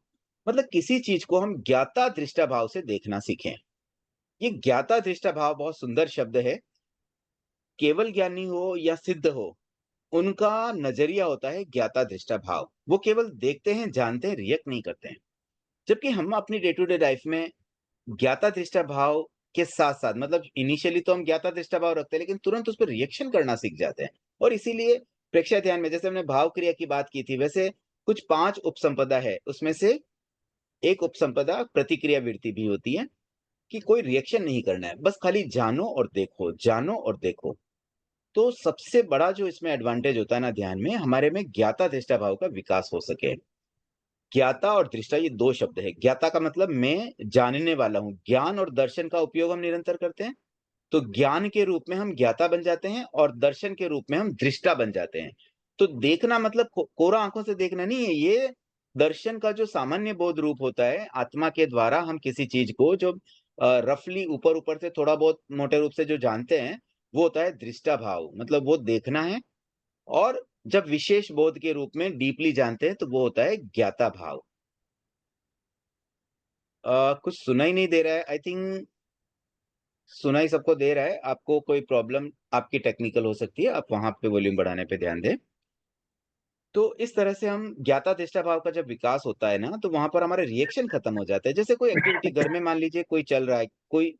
मतलब किसी चीज़ को हम ज्ञाता दृष्टा भाव से देखना सीखें। ये ज्ञाता दृष्टा भाव बहुत सुंदर शब्द है। केवल ज्ञानी हो या सिद्ध हो, उनका नज़रिया होता है ज्ञाता दृष्टा भाव। वो केवल देखते हैं, जानते हैं, रिएक्ट नहीं करते हैं। जबकि हम अपनी डे टू डे लाइफ़ में ज्ञाता दृष्टा भाव के साथ-साथ, मतलब इनिशियली तो हम ज्ञाता दृष्टा भाव रखते हैं, लेकिन तुरंत उस पे रिएक्शन करना सीख जाते हैं। और इसीलिए प्रेक्षा ध्यान में जैसे हमने भाव क्रिया की बात की थी, वैसे कुछ 5 उपसंपदा है। उसमें से एक उपसंपदा प्रतिक्रिया वृत्ति भी होती है कि कोई रिएक्शन नहीं करना है, बस खाली जानो और देखो, जानो और देखो। तो सबसे बड़ा जो इसमें एडवांटेज होता है ना ध्यान में, हमारे में ज्ञाता दृष्टा भाव का विकास हो सके। ज्ञाता और दृष्टा ये 2 शब्द है। ज्ञाता का मतलब मैं जानने वाला हूँ। ज्ञान और दर्शन का उपयोग हम निरंतर करते हैं, तो ज्ञान के रूप में हम ज्ञाता बन जाते हैं और दर्शन के रूप में हम दृष्टा बन जाते हैं। तो देखना मतलब कोरा आँखों से देखना नहीं है, ये दर्शन का जो सामान्य बोध रूप होता है, आत्मा के द्वारा हम किसी चीज़ को जो रफली ऊपर-ऊपर से थोड़ा बहुत मोटे रूप से जो जानते हैं, वो होता है दृष्टा भाव। मतलब वो देखना है और जब विशेष बोध के रूप में डीपली जानते हैं, तो वो होता है ज्ञाता भाव। कुछ सुनाई नहीं दे रहा है। आई थिंक सुनाई सबको दे रहा है। आपको कोई प्रॉब्लम आपकी टेक्निकल हो सकती है। आप वहाँ पे वॉल्यूम बढ़ाने पे ध्यान दें। तो इस तरह से हम ज्ञाता-दृष्टा भाव का जब विकास होता है ना, तो वहाँ पर हमारे रिएक्शन खत्म हो जाते हैं। जैसे कोई एक्टिविटी घर में मान लीजिए कोई चल रहा है, कोई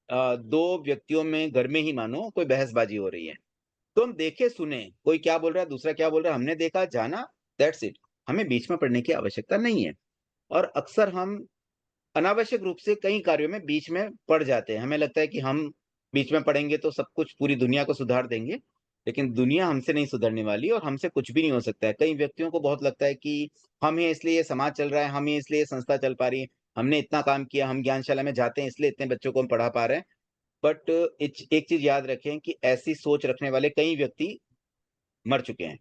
2 व्यक्तियों में घर में ही मानो कोई बहसबाजी हो रही है। तो हम देखे सुने, कोई क्या बोल रहा है, दूसरा क्या बोल रहा है, हमने देखा, जाना, दैट्स इट। हमें बीच में पड़ने की आवश्यकता नहीं है। और अक्सर हम अनावश्यक रूप से कई कार्यों में बीच में पड़ जाते हैं। हमें लगता है कि हम बीच में पड़ेंगे तो सब कुछ पूरी दुनिया को सुधार देंगे, लेकिन दुनिया हमसे नहीं सुधरने वाली और हमसे कुछ भी नहीं हो सकता है। कई व्यक्तियों को बहुत लगता है कि हम ही इसलिए ये समाज चल रहा है, हम ही इसलिए ये संस्था चल पा रही है, हमने इतना काम किया, हम ज्ञानशाला में जाते हैं इसलिए इतने बच्चों को हम पढ़ा पा रहे हैं। बट एक चीज़ याद रखें कि ऐसी सोच रखने वाले कई व्यक्ति मर चुके हैं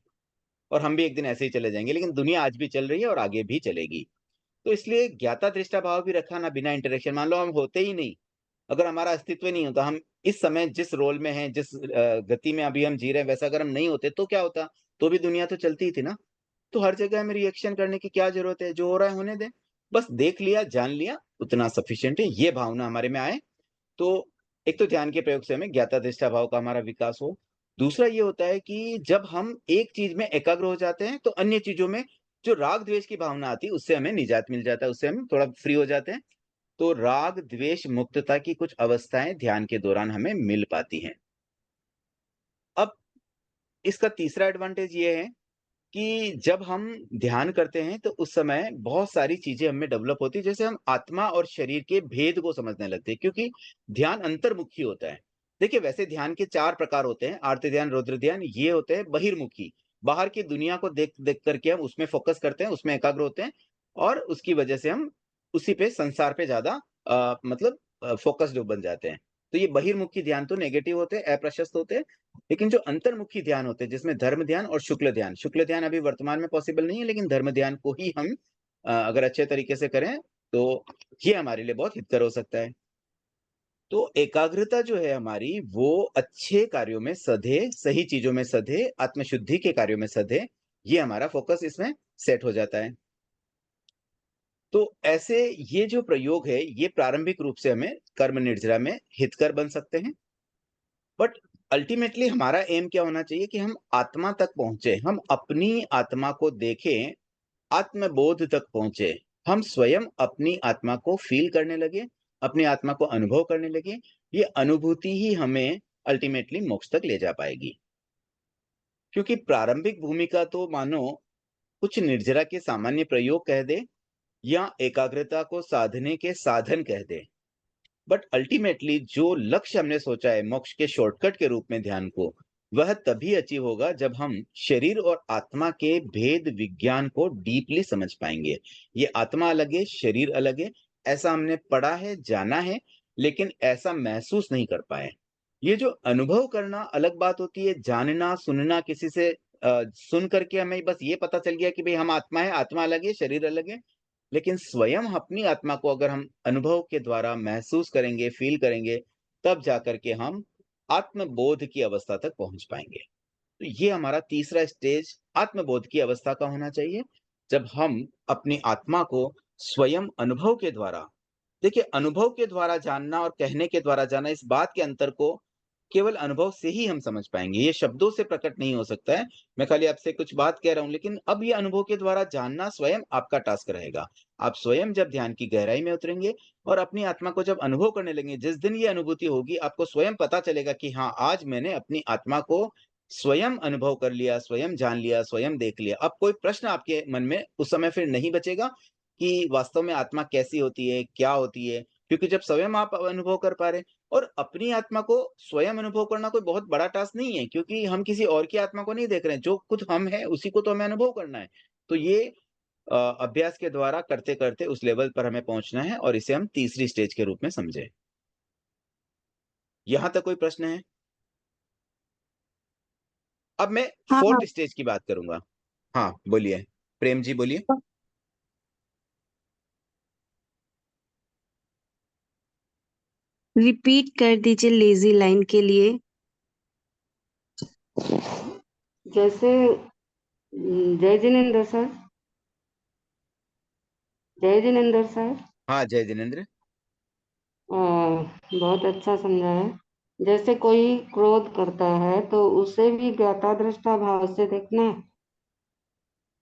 और हम भी एक दिन ऐसे ही चले जाएँगे, लेकिन दुनिया आज भी चल रही है और आगे भी चलेगी। तो इसलिए ज्ञाता दृष्टा भाव भी रखा ना बिना इंटरेक्शन, मान लो हम होते ही नहीं, अगर हमारा अस्तित्व ही नहीं होता, हम इस समय जिस रोल में हैं, जिस गति में अभी हम जी रहे हैं, वैसा अगर हम नहीं होते तो क्या होता? तो भी दुनिया तो चलती ही थी ना। तो हर जगह हमें रिएक्शन करने की क्या ज़रूरत है? जो हो रहा है होने दें। बस देख लिया, जान लिया, उतना सफिशिएंट है। ये भावना हमारे में आए, तो एक तो ध्यान के प्रयोग से हमें ज्ञाता-दृष्टा भाव का हमारा विकास हो। दूसरा ये होता है कि जब हम एक चीज़ में एकाग्र हो जाते हैं, तो अन्य चीज़ों में जो राग-द्वेष की भावना आती है, उससे हमें निजात मिल जाता है, उससे हम थोड़ा फ्री हो जाते हैं। तो राग द्वेष मुक्तता की कुछ अवस्थाएं ध्यान के दौरान हमें मिल पाती हैं। अब इसका तीसरा एडवांटेज ये है कि जब हम ध्यान करते हैं तो उस समय बहुत सारी चीजें हमें डेवलप होती है, जैसे हम आत्मा और शरीर के भेद को समझने लगते हैं, क्योंकि ध्यान अंतर्मुखी होता है। देखिए, वैसे ध्यान के 4 प्रकार होते हैं, आर्त ध्यान, रुद्र ध्यान, ये होते हैं बहिर्मुखी। बाहर की दुनिया को देख देख करके हम उसमें फोकस करते हैं, उसमें एकाग्र होते हैं और उसकी वजह से हम उसी पे, संसार पे ज्यादा मतलब फोकस्ड बन जाते हैं। तो ये बहिर्मुखी ध्यान तो नेगेटिव होते हैं, अप्रशस्त होते हैं। लेकिन जो अंतर्मुखी ध्यान होते हैं, जिसमें धर्म ध्यान और शुक्ल ध्यान अभी वर्तमान में पॉसिबल नहीं है, लेकिन धर्म ध्यान को ही हम अगर अच्छे तरीके से करें तो ये हमारे लिए बहुत हितकर हो सकता है। तो एकाग्रता जो है हमारी, वो अच्छे कार्यों में सधे, सही चीजों में सधे, आत्मशुद्धि के कार्यों में सधे, ये हमारा फोकस इसमें सेट हो जाता है। तो ऐसे ये जो प्रयोग है, ये प्रारंभिक रूप से हमें कर्म निर्जरा में हितकर बन सकते हैं। बट अल्टीमेटली हमारा एम क्या होना चाहिए कि हम आत्मा तक पहुंचे, हम अपनी आत्मा को देखें, आत्मबोध तक पहुंचे, हम स्वयं अपनी आत्मा को फील करने लगे, अपनी आत्मा को अनुभव करने लगे। ये अनुभूति ही हमें अल्टीमेटली मोक्ष तक ले जा पाएगी। क्योंकि प्रारंभिक भूमिका तो मानो कुछ निर्जरा के सामान्य प्रयोग कह दे या एकाग्रता को साधने के साधन कह दे, बट अल्टीमेटली जो लक्ष्य हमने सोचा है मोक्ष के शॉर्टकट के रूप में ध्यान को, वह तभी अचीव होगा जब हम शरीर और आत्मा के भेद विज्ञान को डीपली समझ पाएंगे। ये आत्मा अलग है, शरीर अलग है, ऐसा हमने पढ़ा है, जाना है, लेकिन ऐसा महसूस नहीं कर पाए। ये जो अनुभव करना अलग बात होती है, जानना सुनना किसी से सुन करके हमें बस ये पता चल गया कि भाई हम आत्मा है, आत्मा अलग है, शरीर अलग है। लेकिन स्वयं अपनी आत्मा को अगर हम अनुभव के द्वारा महसूस करेंगे, फील करेंगे, तब जाकर के हम आत्मबोध की अवस्था तक पहुंच पाएंगे। तो ये हमारा तीसरा स्टेज आत्मबोध की अवस्था का होना चाहिए, जब हम अपनी आत्मा को स्वयं अनुभव के द्वारा, देखिए अनुभव के द्वारा जानना और कहने के द्वारा जानना, इस बात के अंतर को केवल अनुभव से ही हम समझ पाएंगे, ये शब्दों से प्रकट नहीं हो सकता है। मैं खाली आपसे कुछ बात कह रहा हूं, लेकिन अब ये अनुभव के द्वारा जानना स्वयं आपका टास्क रहेगा। आप स्वयं जब ध्यान की गहराई में उतरेंगे और अपनी आत्मा को जब अनुभव करने लगेंगे, जिस दिन ये अनुभूति होगी, आपको स्वयं पता चलेगा कि हाँ, आज मैंने अपनी आत्मा को स्वयं अनुभव कर लिया, स्वयं जान लिया, स्वयं देख लिया। अब कोई प्रश्न आपके मन में उस समय फिर नहीं बचेगा कि वास्तव में आत्मा कैसी होती है, क्या होती है, क्योंकि जब स्वयं आप अनुभव कर पा रहे हैं। और अपनी आत्मा को स्वयं अनुभव करना कोई बहुत बड़ा टास्क नहीं है, क्योंकि हम किसी और की आत्मा को नहीं देख रहे हैं, जो खुद हम हैं उसी को तो हमें अनुभव करना है। तो ये अभ्यास के द्वारा करते करते उस लेवल पर हमें पहुंचना है, और इसे हम तीसरी स्टेज के रूप में समझे। यहां तक कोई प्रश्न है? अब मैं हाँ हाँ। 4th स्टेज की बात करूंगा। हाँ बोलिए, प्रेम जी बोलिए। रिपीट कर दीजिए लेजी लाइन के लिए। जैसे जय जिनेन्द्र सर। जय जिनेन्द्र सर। हाँ जय जिनेन्द्र। बहुत अच्छा समझा है। जैसे कोई क्रोध करता है तो उसे भी ज्ञाता दृष्टा भाव से देखना है।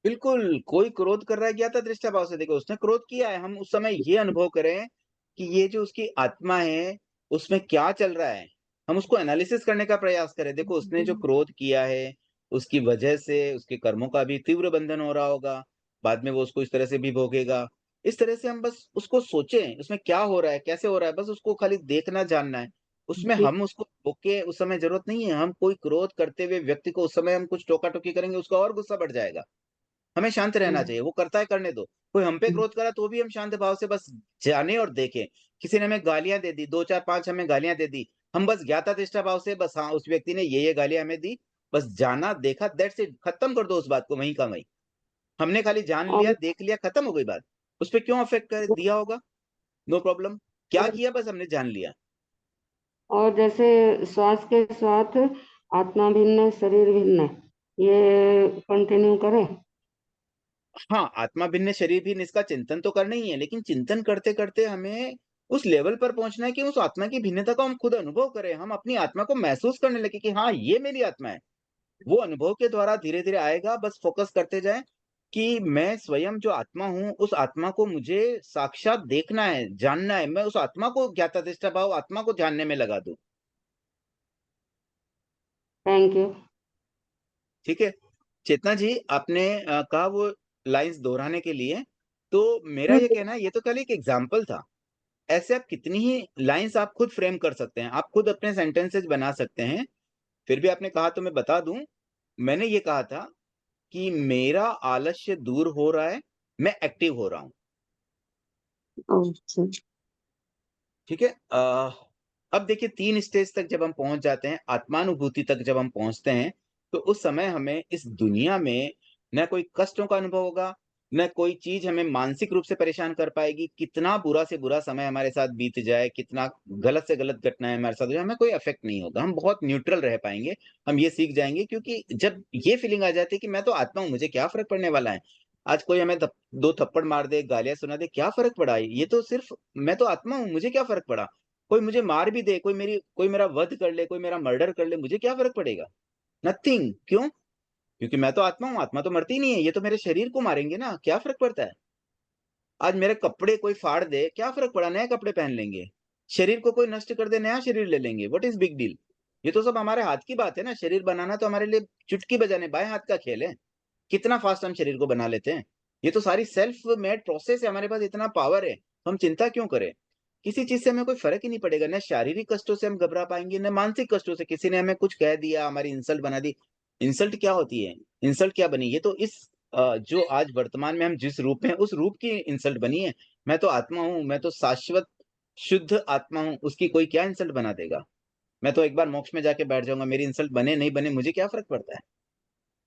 बिल्कुल, कोई क्रोध कर रहा है, ज्ञाता दृष्टा भाव से देखो, उसने क्रोध किया है, हम उस समय ये अनुभव करें कि ये जो उसकी आत्मा है, उसमें क्या चल रहा है, हम उसको एनालिसिस करने का प्रयास करें। देखो, उसने जो क्रोध किया है, उसकी वजह से उसके कर्मों का भी तीव्र बंधन हो रहा होगा, बाद में वो उसको इस तरह से भी भोगेगा। इस तरह से हम बस उसको सोचें, उसमें क्या हो रहा है, कैसे हो रहा है, बस उसको खाली देखना, जानना है। उसमें जी। हम उसको रोके उस समय जरूरत नहीं है। हम कोई क्रोध करते हुए व्यक्ति को उस समय हम कुछ टोका-टोकी करेंगे, उसका और गुस्सा बढ़ जाएगा। हमें शांत रहना चाहिए, वो करता है करने दो। कोई हम पे क्रोध करा तो भी हम शांत भाव से बस जाने और देखें। किसी ने हमें गालियां दे दी, 2 4 5 हमें गालियां दे दी, हम बस ज्ञाता दृष्टा भाव से बस, हाँ उस व्यक्ति ने ये गालियां हमें दी, बस जाना, देखा, दैट्स इट, खत्म कर दो उस बात को वहीं का वहीं। हमने खाली जान लिया, और देख लिया, खत्म हो गई बात। उस पे क्यों अफेक्ट कर दिया होगा? No problem. क्या और किया, बस हमने जान लिया। और जैसे श्वास के साथ आत्मा भिन्न शरीर भिन्न, ये कंटिन्यू करें। हाँ, आत्मा भिन्न शरीर भिन्न, इसका चिंतन तो करना ही है, लेकिन चिंतन करते करते हमें उस लेवल पर पहुंचना है कि उस आत्मा की भिन्नता को हम खुद अनुभव करें, हम अपनी आत्मा को महसूस करने लगे कि हाँ, ये मेरी आत्मा है। वो अनुभव के द्वारा धीरे धीरे आएगा, बस फोकस करते जाएं। कि मैं स्वयं जो आत्मा हूँ, उस आत्मा को मुझे साक्षात देखना है, जानना है। मैं उस आत्मा को ज्ञाताधिष्ठा भाव आत्मा को जानने में लगा दूं। Thank you. ठीक है चेतना जी, आपने कहा वो लाइंस दोहराने के लिए, तो मेरा ये कहना है ये तो कल एक एग्जाम्पल था। ऐसे आप कितनी ही लाइंस आप खुद फ्रेम कर सकते हैं, आप खुद अपने सेंटेंसेस बना सकते हैं। फिर भी आपने कहा तो मैं बता दूं, मैंने ये कहा था कि मेरा आलस्य दूर हो रहा है, मैं एक्टिव हो रहा हूं। ओके। ठीक है अब देखिए 3 स्टेज तक जब हम पहुंच जाते हैं, आत्मानुभूति तक जब हम पहुंचते हैं, तो उस समय हमें इस दुनिया में न कोई कष्टों का अनुभव होगा, न कोई चीज हमें मानसिक रूप से परेशान कर पाएगी। कितना बुरा से बुरा समय हमारे साथ बीत जाए, कितना गलत से गलत घटनाएं हमारे साथ हो जाए, हमें कोई इफेक्ट नहीं होगा। हम बहुत न्यूट्रल रह पाएंगे। हम ये सीख जाएंगे, क्योंकि जब ये फीलिंग आ जाती है कि मैं तो आत्मा हूं, मुझे क्या फर्क पड़ने वाला है, आज कोई हमें 2 थप्पड़ मार दे, गालियां सुना दे, क्या फर्क पड़ा, ये तो सिर्फ मैं तो आत्मा हूं, मुझे क्या फर्क पड़ा। कोई मुझे मार भी दे, कोई मेरा वध कर ले, कोई मेरा मर्डर कर ले, मुझे क्या फर्क पड़ेगा। नथिंग। क्यों? क्योंकि मैं तो आत्मा हूं, आत्मा तो मरती नहीं है। ये तो मेरे शरीर को मारेंगे ना, क्या फर्क पड़ता है। आज मेरे कपड़े कोई फाड़ दे, क्या फर्क पड़ा, नए कपड़े पहन लेंगे। शरीर को कोई नष्ट कर दे, नया शरीर ले लेंगे। What is big deal. ये तो सब हमारे हाथ की बात है ना। शरीर बनाना तो हमारे लिए चुटकी बजाने बाएं हाथ का खेल है। कितना फास्ट हम शरीर को बना लेते हैं। ये तो सारी सेल्फ मेड प्रोसेस है, हमारे पास इतना पावर है, हम चिंता क्यों करें। किसी चीज से हमें कोई फर्क ही नहीं पड़ेगा। न शारीरिक कष्टों से हम घबरा पाएंगे, न मानसिक कष्टों से। किसी ने हमें कुछ कह दिया, हमारी इंसल्ट बना दी। इंसल्ट क्या होती है, इंसल्ट क्या बनी, ये तो इस जो आज वर्तमान में हम जिस रूप में हैं, उस रूप की इंसल्ट बनी है। मैं तो आत्मा हूं, मैं तो शाश्वत शुद्ध आत्मा हूं, उसकी कोई क्या इंसल्ट बना देगा। मैं तो एक बार मोक्ष में जाके बैठ जाऊंगा, मेरी इंसल्ट बने नहीं बने मुझे क्या फर्क पड़ता है।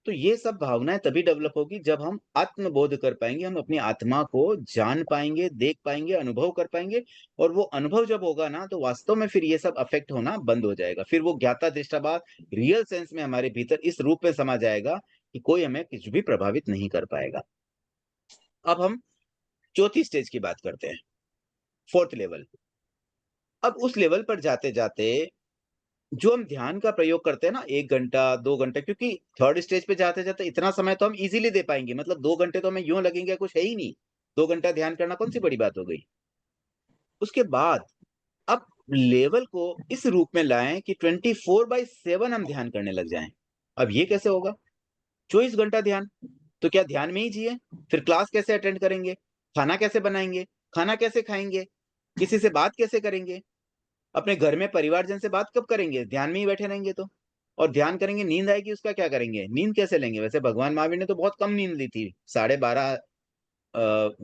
तो ये सब भावनाएं तभी डेवलप होगी जब हम आत्मबोध कर पाएंगे, हम अपनी आत्मा को जान पाएंगे, देख पाएंगे, अनुभव कर पाएंगे। और वो अनुभव जब होगा ना, तो वास्तव में फिर ये सब अफेक्ट होना बंद हो जाएगा। फिर वो ज्ञाता दृष्टाभाव रियल सेंस में हमारे भीतर इस रूप में समा जाएगा कि कोई हमें कुछ भी प्रभावित नहीं कर पाएगा। अब हम चौथी स्टेज की बात करते हैं, 4th लेवल। अब उस लेवल पर जाते जाते जो हम ध्यान का प्रयोग करते हैं ना, 1 घंटा 2 घंटा, क्योंकि 3rd स्टेज पे जाते जाते इतना समय तो हम इजीली दे पाएंगे। मतलब 2 घंटे तो हमें यूं लगेंगे कुछ है ही नहीं। 2 घंटा ध्यान करना कौन सी बड़ी बात हो गई। उसके बाद अब लेवल को इस रूप में लाएं कि 24/7 हम ध्यान करने लग जाएं। अब ये कैसे होगा, 24 घंटा ध्यान, तो क्या ध्यान में ही जिए। फिर क्लास कैसे अटेंड करेंगे, खाना कैसे बनाएंगे, खाना कैसे खाएंगे, किसी से बात कैसे करेंगे, अपने घर में परिवारजन से बात कब करेंगे, ध्यान में ही बैठे रहेंगे तो। और ध्यान करेंगे, नींद आएगी, उसका क्या करेंगे, नींद कैसे लेंगे। वैसे भगवान महावीर ने तो बहुत कम नींद ली थी, 12.5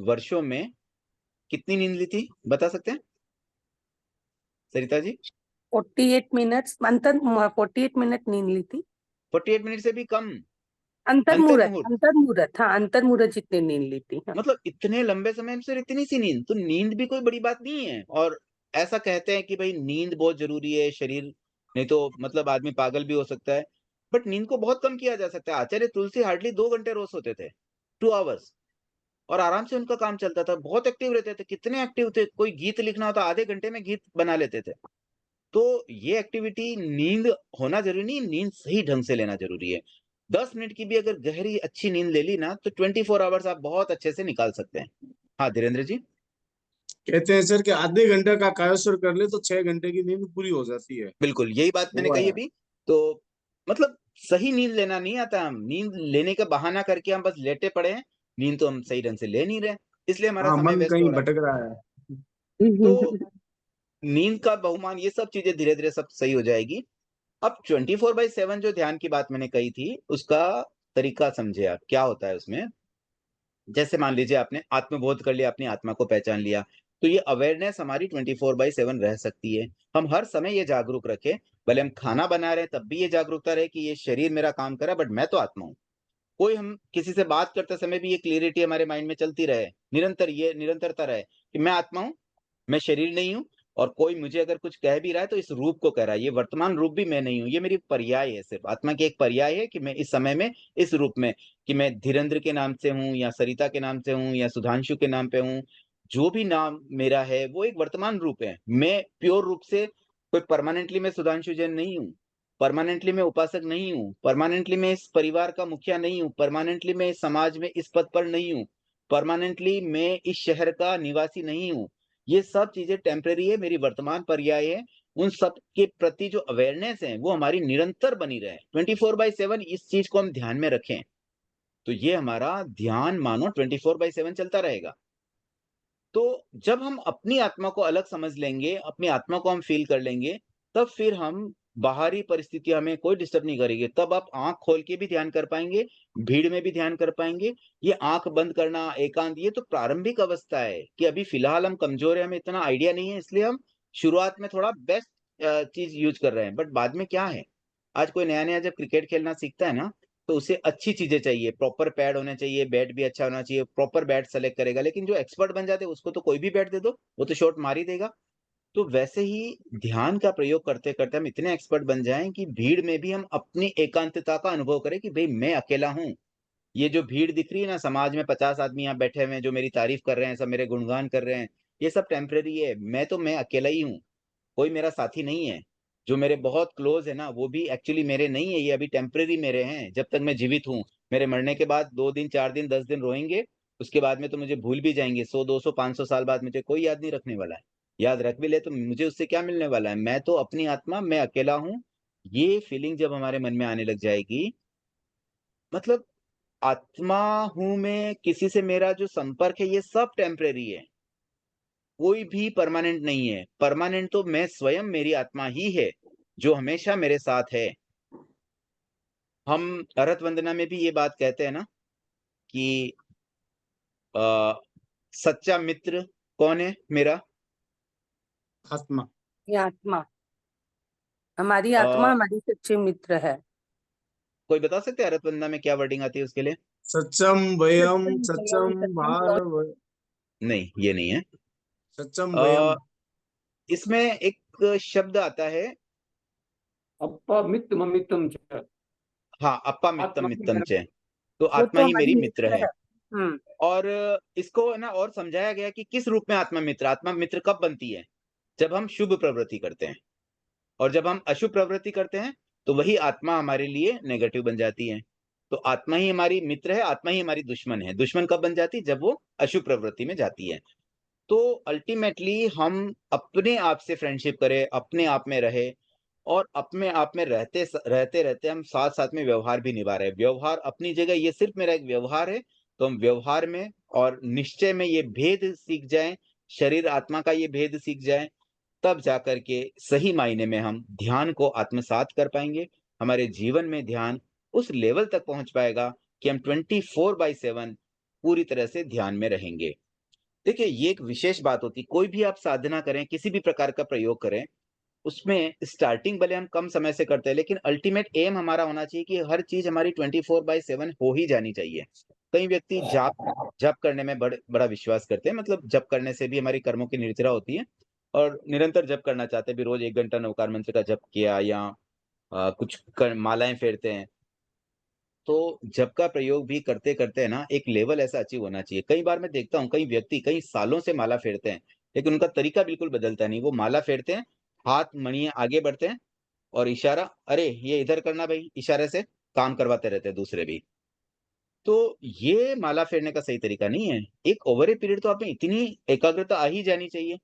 वर्षों में कितनी नींद ली थी, बता सकते हैं सरिता जी। 48 मिनट्स अंतर 48 मिनट नींद ली थी। 48 मिनट से भी कम। अंतर्मुहूर्त, अंतर्मुहूर्त, अंतर्मुहूर्त, हाँ अंतर्मुहूर्त जितनी नींद ली थी, हाँ। मतलब इतने लंबे समय में सिर्फ इतनी सी नींद, तो नींद भी कोई बड़ी बात नहीं है। और ऐसा कहते हैं कि भाई नींद बहुत जरूरी है शरीर, नहीं तो मतलब आदमी पागल भी हो सकता है। बट नींद को बहुत कम किया जा सकता है। आचार्य तुलसी हार्डली 2 घंटे रोज सोते थे, 2 आवर्स, और आराम से उनका काम चलता था। बहुत एक्टिव रहते थे। कितने एक्टिव थे, कोई गीत लिखना होता आधे घंटे में गीत बना लेते थे। तो ये एक्टिविटी, नींद होना जरूरी नहीं, नींद सही ढंग से लेना जरूरी है। 10 मिनट की भी अगर गहरी अच्छी नींद ले ली ना, तो 24 आवर्स आप बहुत अच्छे से निकाल सकते हैं। हाँ धीरेन्द्र जी। कहते हैं सर कि आधे घंटे का कायस्वर कर ले तो 6 घंटे की नींद पूरी हो जाती है। बिल्कुल यही बात मैंने हुआ कही है। अभी। तो मतलब सही नींद लेना नहीं आता, हम नींद लेने का बहाना करके हम बस लेटे पड़े हैं। नींद तो हम सही ढंग से ले नहीं रहे, इसलिए हमारा हाँ, समय मन वेस्ट हो कहीं रहा है। भटक रहा है। तो नींद का बहुमान, ये सब चीजें धीरे धीरे सब सही हो जाएगी। अब 24/7 जो ध्यान की बात मैंने कही थी, उसका तरीका समझे आप, क्या होता है उसमें। जैसे मान लीजिए आपने आत्मबोध कर लिया, अपनी आत्मा को पहचान लिया, तो ये अवेयरनेस हमारी 24/7 रह सकती है। हम हर समय ये जागरूक रखें, भले हम खाना बना रहे हैं तब भी ये जागरूकता रहे कि ये शरीर मेरा काम कर रहा है, बट मैं तो आत्मा हूँ। कोई हम किसी से बात करते समय भी ये क्लियरिटी हमारे माइंड में चलती रहे, निरंतर ये निरंतरता रहे कि मैं आत्मा हूं, मैं शरीर नहीं हूं। और कोई मुझे अगर कुछ कह भी रहा है तो इस रूप को कह रहा है, ये वर्तमान रूप भी मैं नहीं हूं, ये मेरी पर्याय है, सिर्फ आत्मा की एक पर्याय है कि मैं इस समय में इस रूप में, कि मैं धीरेन्द्र के नाम से हूं या सरिता के नाम से हूं या सुधांशु के नाम पे हूं, जो भी नाम मेरा है वो एक वर्तमान रूप है। मैं प्योर रूप से कोई परमानेंटली मैं सुधांशु जैन नहीं हूं। परमानेंटली मैं उपासक नहीं हूँ, परमानेंटली मैं इस परिवार का मुखिया नहीं हूँ, परमानेंटली मैं इस समाज में इस पद पर नहीं हूँ, परमानेंटली मैं इस शहर का निवासी नहीं हूँ। ये सब चीजें टेम्परेरी है, मेरी वर्तमान पर्याय है। उन सब के प्रति जो अवेयरनेस है वो हमारी निरंतर बनी रहे, 24/7 इस चीज को हम ध्यान में रखें। तो ये हमारा ध्यान मानो 24/7 चलता रहेगा। तो जब हम अपनी आत्मा को अलग समझ लेंगे, अपनी आत्मा को हम फील कर लेंगे, तब फिर हम बाहरी परिस्थिति हमें कोई डिस्टर्ब नहीं करेगी। तब आप आँख खोल के भी ध्यान कर पाएँगे, भीड़ में भी ध्यान कर पाएँगे। ये आँख बंद करना, एकांत, ये तो प्रारंभिक अवस्था है कि अभी फ़िलहाल हम कमज़ोर हैं, हमें इतना आइडिया नहीं है, इसलिए हम शुरुआत में थोड़ा बेस्ट चीज़ यूज़ कर रहे हैं। बट बाद में क्या है, आज कोई नया-नया जब क्रिकेट खेलना सीखता है ना, तो उसे अच्छी चीज़ें चाहिए, प्रॉपर पैड होने चाहिए, बैट भी अच्छा होना चाहिए, प्रॉपर बैट सेलेक्ट करेगा। लेकिन जो एक्सपर्ट बन जाते हैं उसको तो कोई भी बैट दे दो, वो तो शॉट मार ही देगा। तो वैसे ही ध्यान का प्रयोग करते-करते हम इतने एक्सपर्ट बन जाएँ कि भीड़ में भी हम अपनी एकांतता का अनुभव करें कि भई मैं अकेला हूँ। ये जो भीड़ दिख रही है ना, समाज में 50 आदमी यहाँ बैठे हुए हैं जो मेरी तारीफ़ कर रहे हैं, सब मेरे गुणगान कर रहे हैं, ये सब टेम्परेरी है। मैं अकेला ही हूँ। कोई मेरा साथी नहीं है। जो मेरे बहुत क्लोज़ है ना, वो भी एक्चुअली मेरे नहीं है, ये अभी टेम्परेरी मेरे हैं, जब तक मैं जीवित हूँ। मेरे मरने के बाद 2 दिन, 4 दिन, 10 दिन रोएँगे, उसके बाद में तो मुझे भूल भी जाएँगे। 100, 200, 500 साल बाद मुझे कोई याद नहीं रखने वाला है। याद रख भी ले तो मुझे उससे क्या मिलने वाला है? मैं तो अपनी आत्मा, मैं अकेला हूँ। ये फीलिंग जब हमारे मन में आने लग जाएगी, मतलब आत्मा हूँ मैं, किसी से मेरा जो संपर्क है, ये सब टेम्परेरी है। कोई भी परमानेंट नहीं है। परमानेंट तो मैं स्वयं, मेरी आत्मा ही है, जो हमेशा मेरे साथ है। हम अरहत वंदना में भी ये बात कहते हैं ना कि अ, सच्चा मित्र कौन है मेरा? आत्मा। ये आत्मा, हमारी अ, आत्मा हमारी सच्ची मित्र है। कोई बता सकते हैं अरहत वंदना में क्या वर्डिंग आती है उसके लिए? सच्चम वयम सत्यम वयम सच्चम सत्यम भार नहीं, ये नहीं है। सच्चम वयम। अ, इसमें एक शब्द आता है, अप्पा मित्त ममित्तम च। हाँ, अप्पा मित्तम आत्मा ही मित्तम मेरा। च। तो वो आत्मा तो ही हमारी मेरी मित्र मित्र है। है। हम्म। और इसको है ना और समझाया गया कि किस रूप में आत्मा मित्र कब बनती है? जब हम शुभ प्रवृत्ति करते हैं। और जब हम अशुभ प्रवृत्ति करते हैं, तो वही आत्मा हमारे लिए नेगेटिव बन जाती है। तो आत्मा ही हमारी मित्र है, आत्मा ही हमारी दुश्मन है। दुश्मन कब बन जाती है? जब वो अशुभ प्रवृत्ति में जाती है। तो अल्टीमेटली हम अपने आप से फ्रेंडशिप करें, अपने आप में रहे और अपने आप में रहते-रहते हम साथ-साथ में व्यवहार भी निभा रहे हैं। व्यवहार अपनी जगह, ये सिर्फ़ मेरा एक व्यवहार है, तो हम व्यवहार में और निश्चय में ये भेद सीख जाएँ, शरीर आत्मा का ये भेद सीख जाएँ, तब जाकर के सही मायने में हम ध्यान को आत्मसात कर पाएँगे। हमारे जीवन में ध्यान उस लेवल तक पहुँच पाएगा कि हम 24/7 पूरी तरह से ध्यान में रहेंगे। देखिए, ये एक विशेष बात होती है, कोई भी आप साधना करें, किसी भी प्रकार का प्रयोग करें, उसमें स्टार्टिंग भले हम कम समय से करते हैं, लेकिन अल्टीमेट एम हमारा होना चाहिए कि हर चीज़ हमारी 24/7 हो ही जानी चाहिए। कई व्यक्ति जप करने में बड़ा विश्वास करते हैं, मतलब जप करने से भी हमारी कर्मों की निर्जरा होती है और निरंतर जप करना चाहते हैं, भी रोज़ 1 घंटा नवकार मंत्र का जप किया या कुछ क मालाएँ फेरते हैं। तो जप का प्रयोग भी करते-करते है ना, एक लेवल ऐसा अचीव होना चाहिए। कई बार मैं देखता हूँ, कई व्यक्ति कई सालों से माला फेरते हैं, लेकिन उनका तरीका बिल्कुल बदलता नहीं। वो माला फेरते हैं, हाथ मणियाँ आगे बढ़ते हैं और इशारा, "अरे! ये इधर करना भई" इशारे से काम करवाते रहते हैं दूसरे भी। तो ये माला फेरने का सही तरीका नहीं है। एक ओवर ए पीरियड तो आप में इतनी एकाग्रता आ ही जानी चाहिए।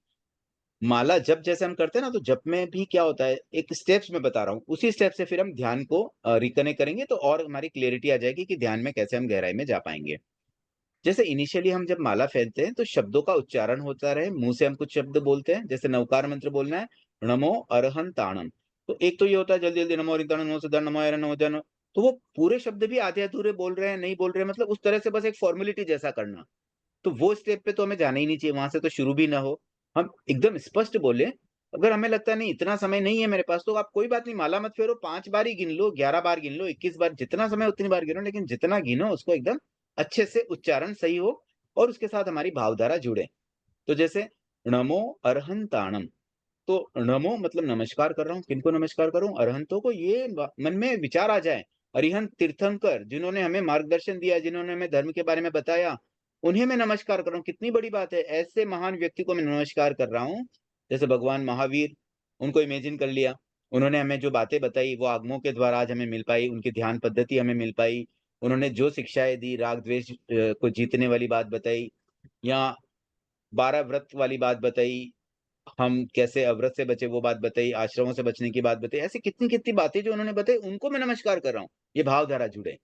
माला जप जैसे हम करते हैं ना, तो जप में भी क्या होता है, एक स्टेप्स मैं बता रहा हूँ, उसी स्टेप से फिर हम ध्यान को रिकनेक्ट करेंगे तो और हमारी क्लैरिटी आ जाएगी कि ध्यान में कैसे हम गहराई में जा पाएँगे। जैसे इनिशियली हम जब माला फेरते हैं तो शब्दों का उच्चारण होता रहे, मुँह से हम कुछ शब्द बोलते हैं, जैसे नवकार मंत्र बोलना है, नमो अरहंताणम। तो एक तो ये होता है जल्दी-जल्दी नमो अरिहंताणम, नमो सिद्धाय, नमो अरहं, नमो जन, तो वो पूरे शब्द भी आधे-अधूरे बोल रहे हैं, नहीं बोल रहे हैं, मतलब उस तरह से बस एक फॉर्मेलिटी जैसा करना। तो वो स्टेप पे तो हमें जाना ही नहीं चाहिए, वहाँ से तो शुरू भी ना हो। हम एकदम स्पष्ट बोलें, अगर हमें लगता है नहीं इतना समय नहीं है मेरे पास, तो आप कोई बात नहीं, माला मत फेरो, 5 बार ही गिन लो, 11 बार गिन लो, 21 बार, जितना समय उतनी बार गिनो, लेकिन जितना गिनो उसको एकदम अच्छे से उच्चारण सही हो और उसके साथ हमारी भावधारा जुड़े। तो जैसे नमो अरहंताणम, तो नमो मतलब नमस्कार कर रहा हूँ, किनको नमस्कार कर रहा हूँ? अरहंतों को, ये मन में विचार आ जाए। अरिहंत तीर्थंकर जिन्होंने हमें मार्गदर्शन दिया, जिन्होंने हमें धर्म के बारे में बताया, उन्हें मैं नमस्कार कर रहा हूँ। कितनी बड़ी बात है, ऐसे महान व्यक्ति को मैं नमस्कार कर रहा हूँ। जैसे भगवान महावीर, उनको इमेजिन कर लिया। उन्होंने हमें जो बातें बताई वो आगमों के द्वारा आज हमें मिल पाई, उनकी ध्यान पद्धति हमें मिल पाई। उन्होंने जो शिक्षाएं दी, राग द्वेष को जीतने वाली बात बताई, या 12 व्रत वाली बात बताई, हम कैसे अव्रत से बचे वो बात बताई, आश्रमों से बचने की बात बताई। ऐसी कितनी-कितनी बातें जो उन्होंने बताई, उनको मैं नमस्कार कर रहा हूँ। ये भावधारा जुड़े।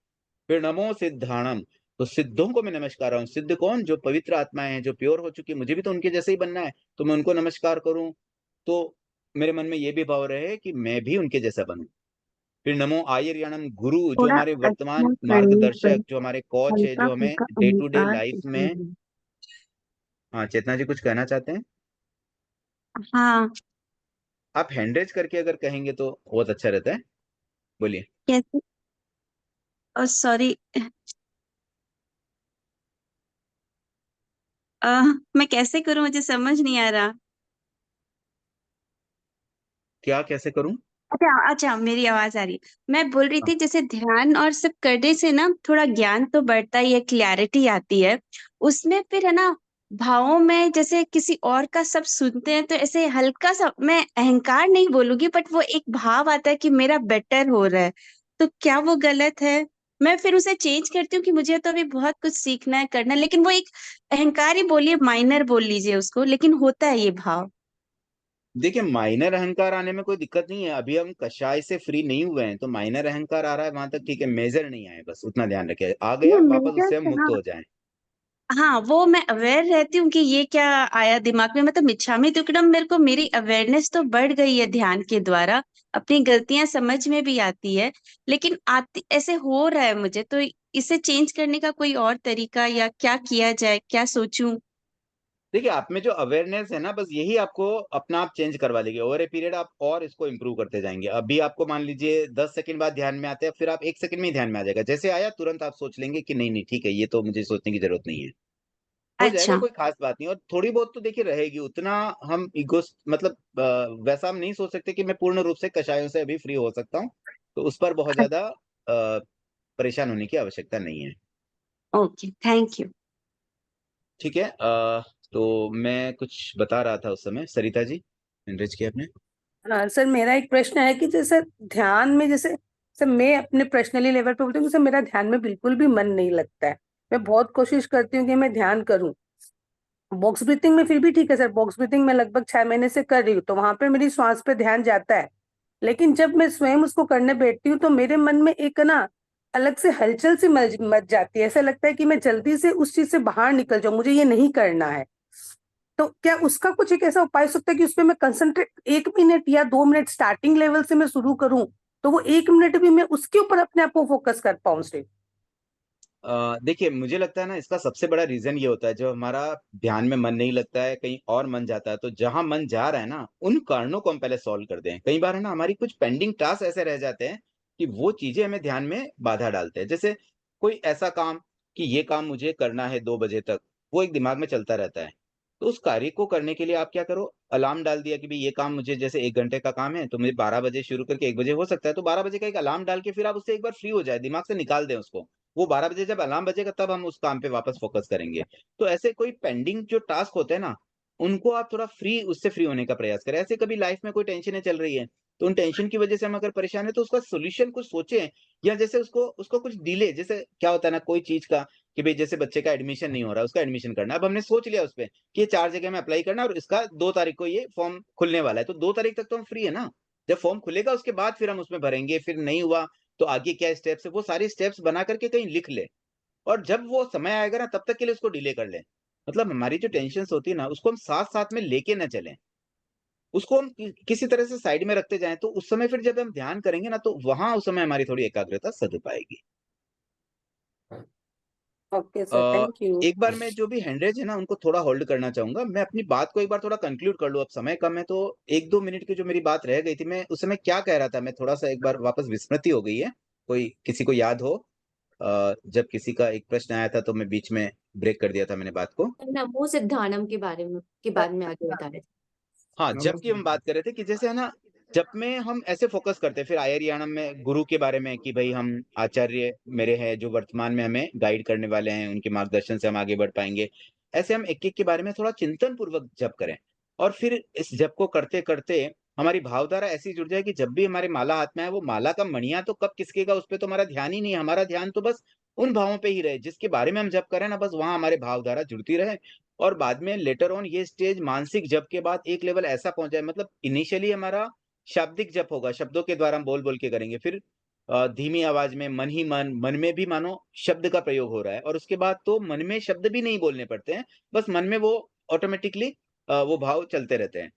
फिर नमो सिद्धाणम, तो सिद्धों को मैं नमस्कार कर रहा हूँ। सिद्ध कौन? जो पवित्र आत्माएँ हैं, जो प्योर हो चुकी हैं। मुझे भी तो उनके जैसे ही बनना है, तो मैं उनको नमस्कार करूँ। तो मेरे मन में ये भी भाव रहे कि मैं भी उनके जैसा बनूँ। फिर नमो आयर्याणम, गुरु जो थोड़ा हमारे वर्तमान अच्छा करने पर मार्गदर्शक, जो हमारे कोच है, हल्का जो हमें हल्का डे टू डे अहंकार लाइफ में। दिखाइए। हाँ, चेतना जी कुछ कहना चाहते हैं? हाँ, आप हैंड रेज़ करके अगर कहेंगे तो बहुत अच्छा रहता है। बोलिए। कैसे? सॉरी, मैं कैसे करूं, मुझे समझ नहीं आ रहा। क्या कैसे करूँ? अच्छा अच्छा, मेरी आवाज आ रही है। मैं बोल रही हाँ। थी जैसे ध्यान और सब करने से ना थोड़ा ज्ञान तो बढ़ता ही है, क्लैरिटी आती है उसमें। फिर है ना, भावों में जैसे किसी और का सब सुनते हैं तो ऐसे हल्का सा, मैं अहंकार नहीं बोलूंगी, बट वो एक भाव आता है कि मेरा बेटर हो रहा है। तो क्या वो गलत है? मैं फिर उसे चेंज करती हूँ कि मुझे तो अभी बहुत कुछ सीखना है, करना है, लेकिन वो एक अहंकार ही बोलिए, माइनर बोल लीजिए उसको, लेकिन होता है ये भाव। देखिए, माइनर अहंकार आने में कोई दिक्कत नहीं है। अभी हम कषाय से फ्री नहीं हुए हैं, तो माइनर अहंकार आ रहा है वहाँ तक ठीक है, मेजर नहीं आए, बस उतना ध्यान रखिए। आ ये गया, वापस मेजर उससे हम है मुक्त ना। हो जाएँ। हाँ, वो मैं अवेयर रहती हूँ कि ये क्या आया दिमाग में, मतलब इच्छामी तो एकदम मेरे को, मेरी अवेयरनेस तो बढ़ गई है ध्यान के द्वारा। अपनी गलतियां समझ में भी आती है, लेकिन आती ऐसे हो रहा है मुझे, तो इसे चेंज करने का कोई और तरीका, या क्या किया जाए, क्या सोचूं? देखिए, आप में जो अवेयरनेस है ना, बस यही आपको अपना आप चेंज करवा देगी। ओवर ए पीरियड आप और इसको इम्प्रूव करते जाएँगे। अभी आपको मान लीजिए 10 सेकंड बाद ध्यान में आता है, फिर आप 1 सेकंड में ही ध्यान में आ जाएगा। जैसे आया तुरंत आप सोच लेंगे कि नहीं, नहीं ठीक है, ये तो मुझे सोचने की ज़रूरत नहीं है। हो जाएगा, अच्छा। कोई ख़ास बात नहीं। और थोड़ी बहुत तो देखिए रहेगी, उतना हम मतलब वैसा हम नहीं सोच सकते कि मैं पूर्ण रूप से कषायों से अभी फ्री हो सकता हूँ। तो उस पर बहुत ज़्यादा परेशान होने की आवश्यकता नहीं है। Okay, thank you. ठीक है। तो मैं कुछ बता रहा था उस समय, सरिता जी, एनरिच किया आपने? सर मेरा एक प्रश्न है कि जैसे ध्यान में, जैसे सर मैं अपने पर्सनली लेवल पे बोलती हूँ, जैसे मेरा ध्यान में बिल्कुल भी मन नहीं लगता है। मैं बहुत कोशिश करती हूँ कि मैं ध्यान करूँ। बॉक्स ब्रीथिंग में फिर भी ठीक है सर, बॉक्स ब्रीथिंग में लगभग 6 महीने से कर रही हूँ, तो वहां पे मेरी श्वास पे ध्यान जाता है। लेकिन जब मैं स्वयं उसको करने बैठती हूँ तो मेरे मन में एक ना अलग से हलचल सी मच मच जाती है। ऐसा लगता है कि मैं जल्दी से उस चीज से बाहर निकल जाऊं, मुझे ये नहीं करना है। तो क्या उसका कुछ एक ऐसा उपाय हो सकता है कि उसपे मैं कंसंट्रेट 1 मिनट या 2 मिनट स्टार्टिंग लेवल से मैं शुरू करूं, तो वो 1 मिनट भी मैं उसके ऊपर अपने आप को फोकस कर पाऊं सिर्फ। देखिए, मुझे लगता है ना, इसका सबसे बड़ा रीज़न ये होता है, जब हमारा ध्यान में मन नहीं लगता है, कहीं और मन जाता है, तो जहाँ मन जा रहा है ना, उन कारणों को हम पहले सॉल्व कर दें। कई बार है ना, हमारी कुछ पेंडिंग टास्क ऐसे रह जाते हैं कि वो चीज़ें हमें ध्यान में बाधा डालते हैं। जैसे कोई ऐसा काम कि ये काम मुझे करना है 2 बजे तक, वो एक दिमाग में चलता रहता है। तो उस कार्य को करने के लिए आप क्या करो, अलार्म डाल दिया कि भई ये काम मुझे, जैसे 1 घंटे का काम है, तो मुझे 12 बजे शुरू करके 1 बजे हो सकता है, तो 12 बजे का एक अलार्म डाल के फिर आप उससे एक बार फ्री हो जाएँ, दिमाग से निकाल दें उसको। वो 12 बजे जब अलार्म बजेगा तब हम उस काम पे वापस फ़ोकस करेंगे। तो ऐसे कोई पेंडिंग जो टास्क होते हैं ना, उनको आप थोड़ा उससे फ्री होने का प्रयास करें। ऐसे कभी लाइफ़ में कोई टेंशनें चल रही है, तो उन टेंशन की वज़ह से हम अगर परेशान हैं, तो उसका सॉल्यूशन कुछ सोचें। या जैसे उसको उसको कुछ डिले, जैसे क्या होता है ना, कोई चीज़ का कि भई जैसे बच्चे का एडमिशन नहीं हो रहा है, उसका एडमिशन करना है। अब हमने सोच लिया उसपे कि ये 4 जगह में अप्लाई करना है और इसका 2 तारीख को ये फॉर्म खुलने वाला है, तो 2 तारीख तक तो हम फ्री है ना। जब फॉर्म खुलेगा उसके बाद फिर हम उसमें भरेंगे, फिर नहीं हुआ तो आगे क्या स्टेप्स है, वो सारे स्टेप्स बना कर के कहीं लिख लें। और जब वो समय आएगा ना, तब तक के लिए उसको डिले कर लें। मतलब हमारी जो टेंशन्स होती है ना, उसको हम साथ-साथ में लेके ना चलें। उसको हम किसी तरह से साइड में रखते जाएँ, तो उस समय फिर जब हम ध्यान करेंगे ना, तो वहाँ उस समय हमारी थोड़ी एकाग्रता सध पाएगी। Okay sir, a, thank you. एक बार मैं जो भी हैंडरेज है ना, उनको थोड़ा होल्ड करना चाहूँगा। मैं अपनी बात को एक बार थोड़ा कंक्लूड कर लूँ, अब समय कम है, तो 1-2 मिनट की जो मेरी बात रह गई थी, मैं उस समय क्या कह रहा था, मैं थोड़ा-सा एक बार वापस विस्मृति हो गई है। कोई किसी को याद हो? जब किसी का एक प्रश्न आया था, तो मैं बीच में ब्रेक कर दिया था मैंने बात को। नमो सिद्धानम के बारे में के बाद में आगे बता रहे थे। हाँ, जब की नमस्ते। हम बात कर रहे थे कि जैसे है ना, जब में हम ऐसे फ़ोकस करते हैं, फिर आर्ययाणम में गुरु के बारे में कि भई हम आचार्य मेरे हैं, जो वर्तमान में हमें गाइड करने वाले हैं, उनके मार्गदर्शन से हम आगे बढ़ पाएँगे। ऐसे हम एक-एक के बारे में थोड़ा चिंतन पूर्वक जप करें और फिर इस जप को करते-करते हमारी भावधारा ऐसी जुड़ जाए कि जब भी हमारे माला हाथ में आए, वो माला का मणिया तो कब किसकेगा उस पे तो हमारा ध्यान ही नहीं है। हमारा ध्यान तो बस उन भावों पे ही रहे जिसके बारे में हम जप कर रहे हैं ना, बस वहाँ हमारे भावधारा जुड़ती रहे। और बाद में लेटर ऑन ये स्टेज मानसिक जप के बाद एक लेवल ऐसा पहुँच जाए, मतलब इनिशियली हमारा शाब्दिक जप होगा, शब्दों के द्वारा हम बोल-बोल के करेंगे। फिर धीमी आवाज में मन ही मन में भी मानो शब्द का प्रयोग हो रहा है, और उसके बाद तो मन में शब्द भी नहीं बोलने पड़ते हैं, बस मन में वो ऑटोमेटिकली वो भाव चलते रहते हैं।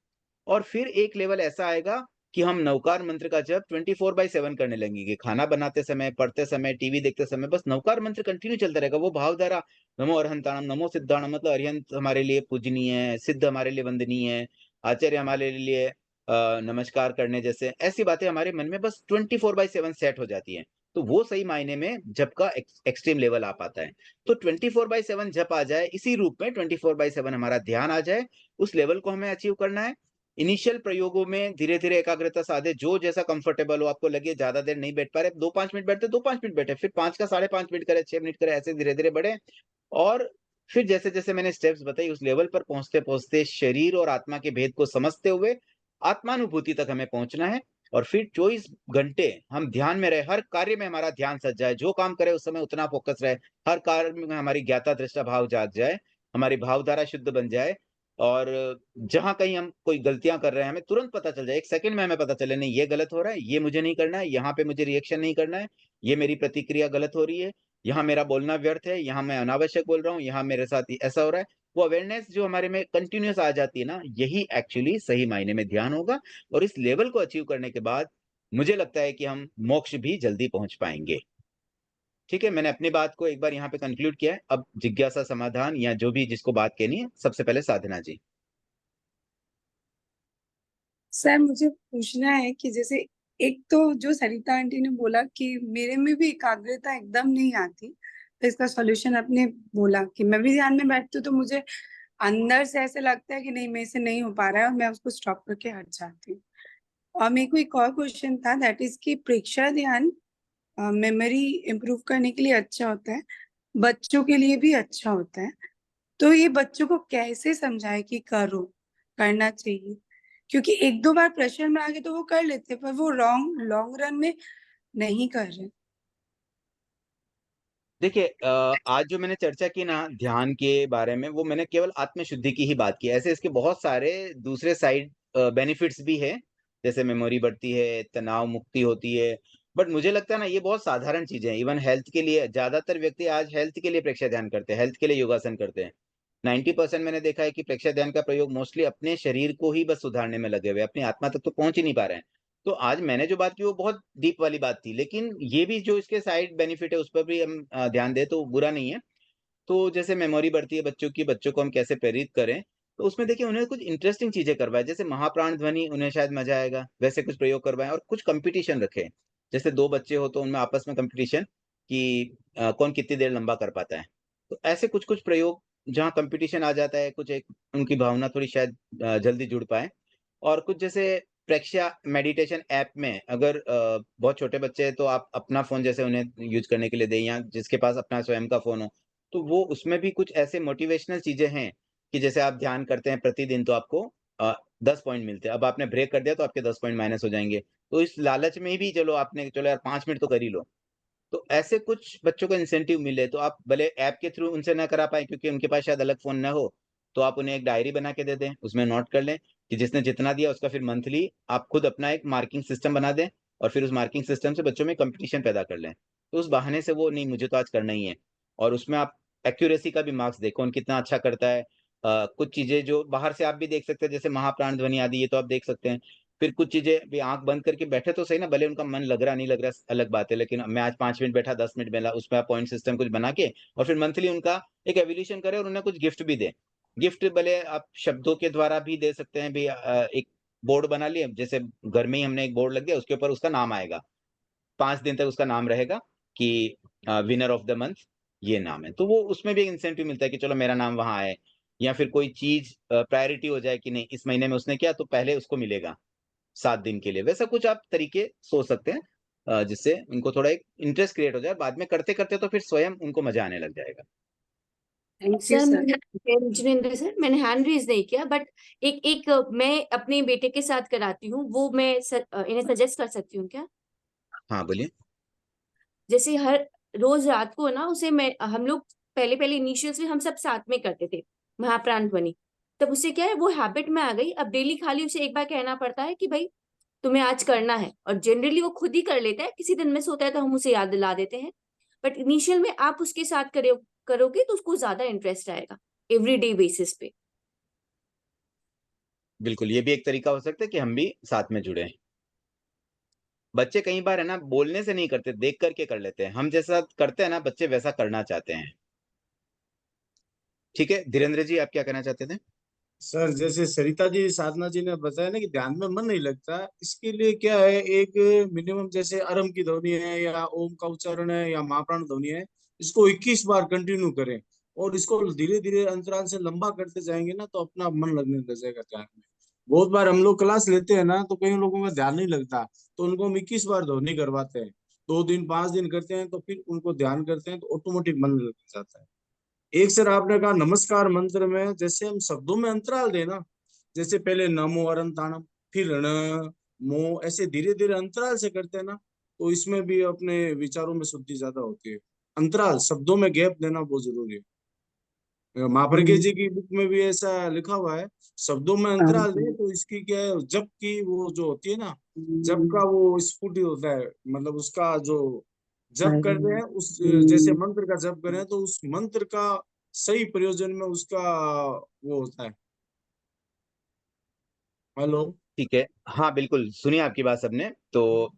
और फिर एक लेवल ऐसा आएगा कि हम नवकार मंत्र का जप 24/7 करने लगेंगे। खाना बनाते समय, पढ़ते समय, टीवी देखते समय बस नवकार मंत्र कंटिन्यू चलता रहेगा। वो भावधारा नमो अरहंताणम, नमो सिद्धाणम, मतलब अरिहंत हमारे लिए पूजनीय है, सिद्ध हमारे लिए वंदनीय है, आचार्य हमारे लिए नमस्कार करने जैसे ऐसी बातें हमारे मन में बस 24/7 सेट हो जाती हैं। तो वो सही मायने में जप का एक्सट्रीम लेवल आ पाता है। तो 24/7 जप आ जाए, इसी रूप में 24/7 हमारा ध्यान आ जाए, उस लेवल को हमें अचीव करना है। इनिशियल प्रयोगों में धीरे-धीरे एकाग्रता साधे, जो जैसा कंफर्टेबल हो, आपको लगे ज़्यादा देर नहीं बैठ पा रहे, 2-5 मिनट बैठते, 2-5 मिनट बैठे, फिर 5 का 5.5 मिनट करें, 6 मिनट करें, ऐसे धीरे-धीरे बढ़े। और फिर जैसे-जैसे मैंने स्टेप्स बताई, उस लेवल पर पहुँचते-पहुँचते शरीर और आत्मा के भेद को समझते हुए आत्मानुभूति तक हमें पहुँचना है। और फिर 24 घंटे हम ध्यान में रहे, हर कार्य में हमारा ध्यान सच जाए, जो काम करें उस समय उतना फ़ोकस रहे, हर कार्य में हमारी ज्ञाता दृष्टा भाव जाग जाए, हमारी भावधारा शुद्ध बन जाए। और जहाँ कहीं हम कोई गलतियाँ कर रहे हैं, हमें तुरंत पता चल जाए, 1 सेकंड में हमें पता चले, नहीं ये गलत हो रहा है, ये मुझे नहीं करना है, यहाँ पे मुझे रिएक्शन नहीं करना है, ये मेरी प्रतिक्रिया गलत हो रही है, यहाँ मेरा बोलना व्यर्थ है, यहाँ मैं अनावश्यक बोल रहा हूँ, यहाँ मेरे साथ ऐसा हो रहा है। वो अवेयरनेस जो हमारे में कंटीन्यूअस आ जाती है ना, यही एक्चुअली सही मायने में ध्यान होगा। और इस लेवल को अचीव करने के बाद मुझे लगता है कि हम मोक्ष भी जल्दी पहुँच पाएँगे। ठीक है, मैंने अपनी बात को एक बार यहाँ पे कंक्लूड किया है। अब जिज्ञासा समाधान या जो भी जिसको बात कहनी है, सबसे पहले साधना जी। सर मुझे पूछना है कि जैसे एक तो जो सरिता आंटी ने बोला कि मेरे में भी एकाग्रता एकदम नहीं आती, तो इसका सॉल्यूशन आपने बोला कि मैं भी ध्यान में बैठती हूँ तो मुझे अंदर से ऐसे लगता है कि नहीं मेरे से नहीं हो पा रहा है और मैं उसको स्टॉप करके हट जाती हूँ। और मेरे को एक और क्वेश्चन था, दैट इज कि प्रेक्षा ध्यान मेमोरी इम्प्रूव करने के लिए अच्छा होता है, बच्चों के लिए भी अच्छा होता है, तो ये बच्चों को कैसे समझाए कि करो, करना चाहिए? क्योंकि एक दो बार प्रेशर में आके तो वो कर लेते हैं, पर वो लॉन्ग रन में नहीं कर रहे। देखिए आज जो मैंने चर्चा की ना ध्यान के बारे में, वो मैंने केवल आत्मशुद्धि की ही बात की है। ऐसे इसके बहुत सारे दूसरे साइड बेनिफिट्स भी हैं, जैसे मेमोरी बढ़ती है, तनाव मुक्ति होती है। बट मुझे लगता है ना ये बहुत साधारण चीज़ें हैं। इवन हेल्थ के लिए ज़्यादातर व्यक्ति आज हेल्थ के लिए प्रेक्षा ध्यान करते हैं, हेल्थ के लिए योगासन करते हैं। 90% मैंने देखा है कि प्रेक्षा ध्यान का प्रयोग मोस्टली अपने शरीर को ही बस सुधारने में लगे हुए हैं, अपनी आत्मा तक तो पहुँच ही नहीं पा रहे हैं। तो आज मैंने जो बात की वो बहुत डीप वाली बात थी, लेकिन ये भी जो इसके साइड बेनिफिट है उस पर भी हम ध्यान दें तो बुरा नहीं है। तो जैसे मेमोरी बढ़ती है बच्चों की, बच्चों को हम कैसे प्रेरित करें, तो उसमें देखिए उन्हें कुछ इंटरेस्टिंग चीज़ें करवाएँ, जैसे महाप्राण ध्वनि उन्हें शायद मज़ा आएगा, वैसे कुछ प्रयोग करवाएँ और कुछ कॉम्पिटिशन रखें। जैसे 2 बच्चे हो तो उनमें आपस में कॉम्पिटिशन कि कौन कितनी देर लंबा कर पाता है। तो ऐसे कुछ-कुछ प्रयोग जहाँ कॉम्पिटिशन आ जाता है, कुछ एक उनकी भावना थोड़ी शायद जल्दी जुड़ पाएँ। और कुछ जैसे प्रेक्षा मेडिटेशन ऐप में अगर बहुत छोटे बच्चे हैं तो आप अपना फ़ोन जैसे उन्हें यूज़ करने के लिए दें, या जिसके पास अपना स्वयं का फ़ोन हो, तो वो उसमें भी कुछ ऐसे मोटिवेशनल चीज़ें हैं कि जैसे आप ध्यान करते हैं प्रतिदिन तो आपको 10 पॉइंट मिलते हैं। अब आपने ब्रेक कर दिया तो आपके 10 पॉइंट माइनस हो जाएँगे। तो इस लालच में भी चलो यार 5 मिनट तो कर ही लो। तो ऐसे कुछ बच्चों को इंसेंटिव मिले, तो आप भले ऐप के थ्रू उनसे ना करा पाएँ क्योंकि उनके पास शायद अलग फ़ोन ना हो, तो आप उन्हें एक डायरी बना के दे दें, उसमें नोट कर लें कि जिसने जितना दिया उसका फिर मंथली आप खुद अपना एक मार्किंग सिस्टम बना दें और फिर उस मार्किंग सिस्टम से बच्चों में कॉम्पिटिशन पैदा कर लें। तो उस बहाने से वो नहीं मुझे तो आज करना ही है, और उसमें आप एक्यूरेसी का भी मार्क्स दें, कौन कितना अच्छा करता है। कुछ चीज़ें जो बाहर से आप भी देख सकते हैं जैसे महाप्राण ध्वनि आदि, ये तो आप देख सकते हैं। फिर कुछ चीज़ें भी आँख बंद करके बैठे तो सही ना, भले उनका मन लग रहा नहीं लग रहा अलग बात है, लेकिन मैं आज 5 मिनट बैठा, 10 मिनट मिला, उसमें आप पॉइंट सिस्टम कुछ बना के और फिर मंथली उनका एक एवोल्यूशन करें और उन्हें कुछ गिफ्ट भी दें। गिफ्ट भले आप शब्दों के द्वारा भी दे सकते हैं, भी एक बोर्ड बना लिए, जैसे घर में ही हमने एक बोर्ड लग दिया, उसके ऊपर उसका नाम आएगा। 5 दिन तक उसका नाम रहेगा कि विनर ऑफ द मंथ ये नाम है। तो वो उसमें भी एक इंसेंटिव मिलता है कि चलो मेरा नाम वहाँ आए, या फिर कोई चीज़ प्रायोरिटी हो जाए कि नहीं इस महीने में उसने किया तो पहले उसको मिलेगा। 7 दिन के लिए। वैसा कुछ आप तरीके सोच सकते हैं जिससे उनको थोड़ा एक इंटरेस्ट क्रिएट हो जाए, बाद में करते-करते तो फिर स्वयं उनको मज़ा आने लग जाएगा। Thank you sir sir. Jinendra sir, मैंने हैंड रेज नहीं किया, बट एक मैं अपने बेटे के साथ कराती हूँ, वो मैं इन्हें सजेस्ट कर सकती हूँ क्या? हाँ बोलिए। जैसे हर रोज रात को ना उसे मैं हम लोग पहले पहले इनिशियल्स में हम सब साथ में करते थे महाप्राण ध्वनि। तब उससे क्या है, वो हैबिट में आ गई। अब डेली खाली उसे एक बार कहना पड़ता है कि भाई तुम्हें आज करना है, और जनरली वो खुद ही कर लेता है। किसी दिन मिस होता है तो हम उसे याद दिला देते हैं, बट इनिशियल में आप उसके साथ करोगे तो उसको ज्यादा इंटरेस्ट आएगा एवरीडे बेसिस पे। बिल्कुल, ये भी एक तरीका हो सकता है कि हम भी साथ में जुड़े। बच्चे कई बार है ना बोलने से नहीं करते, देख करके कर लेते हैं। हम जैसा करते हैं ना, बच्चे वैसा करना चाहते हैं। ठीक है, धीरेन्द्र जी आप क्या कहना चाहते थे? सर जैसे सरिता जी साधना जी ने बताया ना कि ध्यान में मन नहीं लगता, इसके लिए क्या है, एक मिनिमम जैसे अरम की ध्वनि है या ओम का उच्चारण है या महाप्राण ध्वनि है, इसको 21 बार कंटिन्यू करें और इसको धीरे धीरे अंतराल से लंबा करते जाएंगे ना तो अपना मन लगने लग जाएगा ध्यान में। बहुत बार हम लोग क्लास लेते हैं ना तो कई लोगों का ध्यान नहीं लगता, तो उनको हम 21 बार ध्वनि करवाते हैं, 2 दिन 5 दिन करते हैं तो फिर उनको ध्यान करते हैं तो ऑटोमेटिक मन लग जाता है। एक सर आपने कहा नमस्कार मंत्र में जैसे हम शब्दों में अंतराल देना, जैसे पहले नमो अरंताणम, फिर ण मो, ऐसे धीरे धीरे अंतराल से करते हैं ना, तो इसमें भी अपने विचारों में शुद्धि ज्यादा होती है। अंतराल शब्दों में गैप देना बहुत जरूरी है। महाप्रज्ञ जी की बुक में भी ऐसा लिखा हुआ है, शब्दों में अंतराल दे तो इसकी क्या है, जप की वो जो होती है ना, जप का वो स्फुट होता है, मतलब उसका जो जप कर रहे हैं उस, जैसे मंत्र का जप कर रहे हैं तो उस मंत्र का सही प्रयोजन में उसका वो होता है। हेलो। ठीक है, हाँ बिल्कुल, सुनिए आपकी बात सबने। तो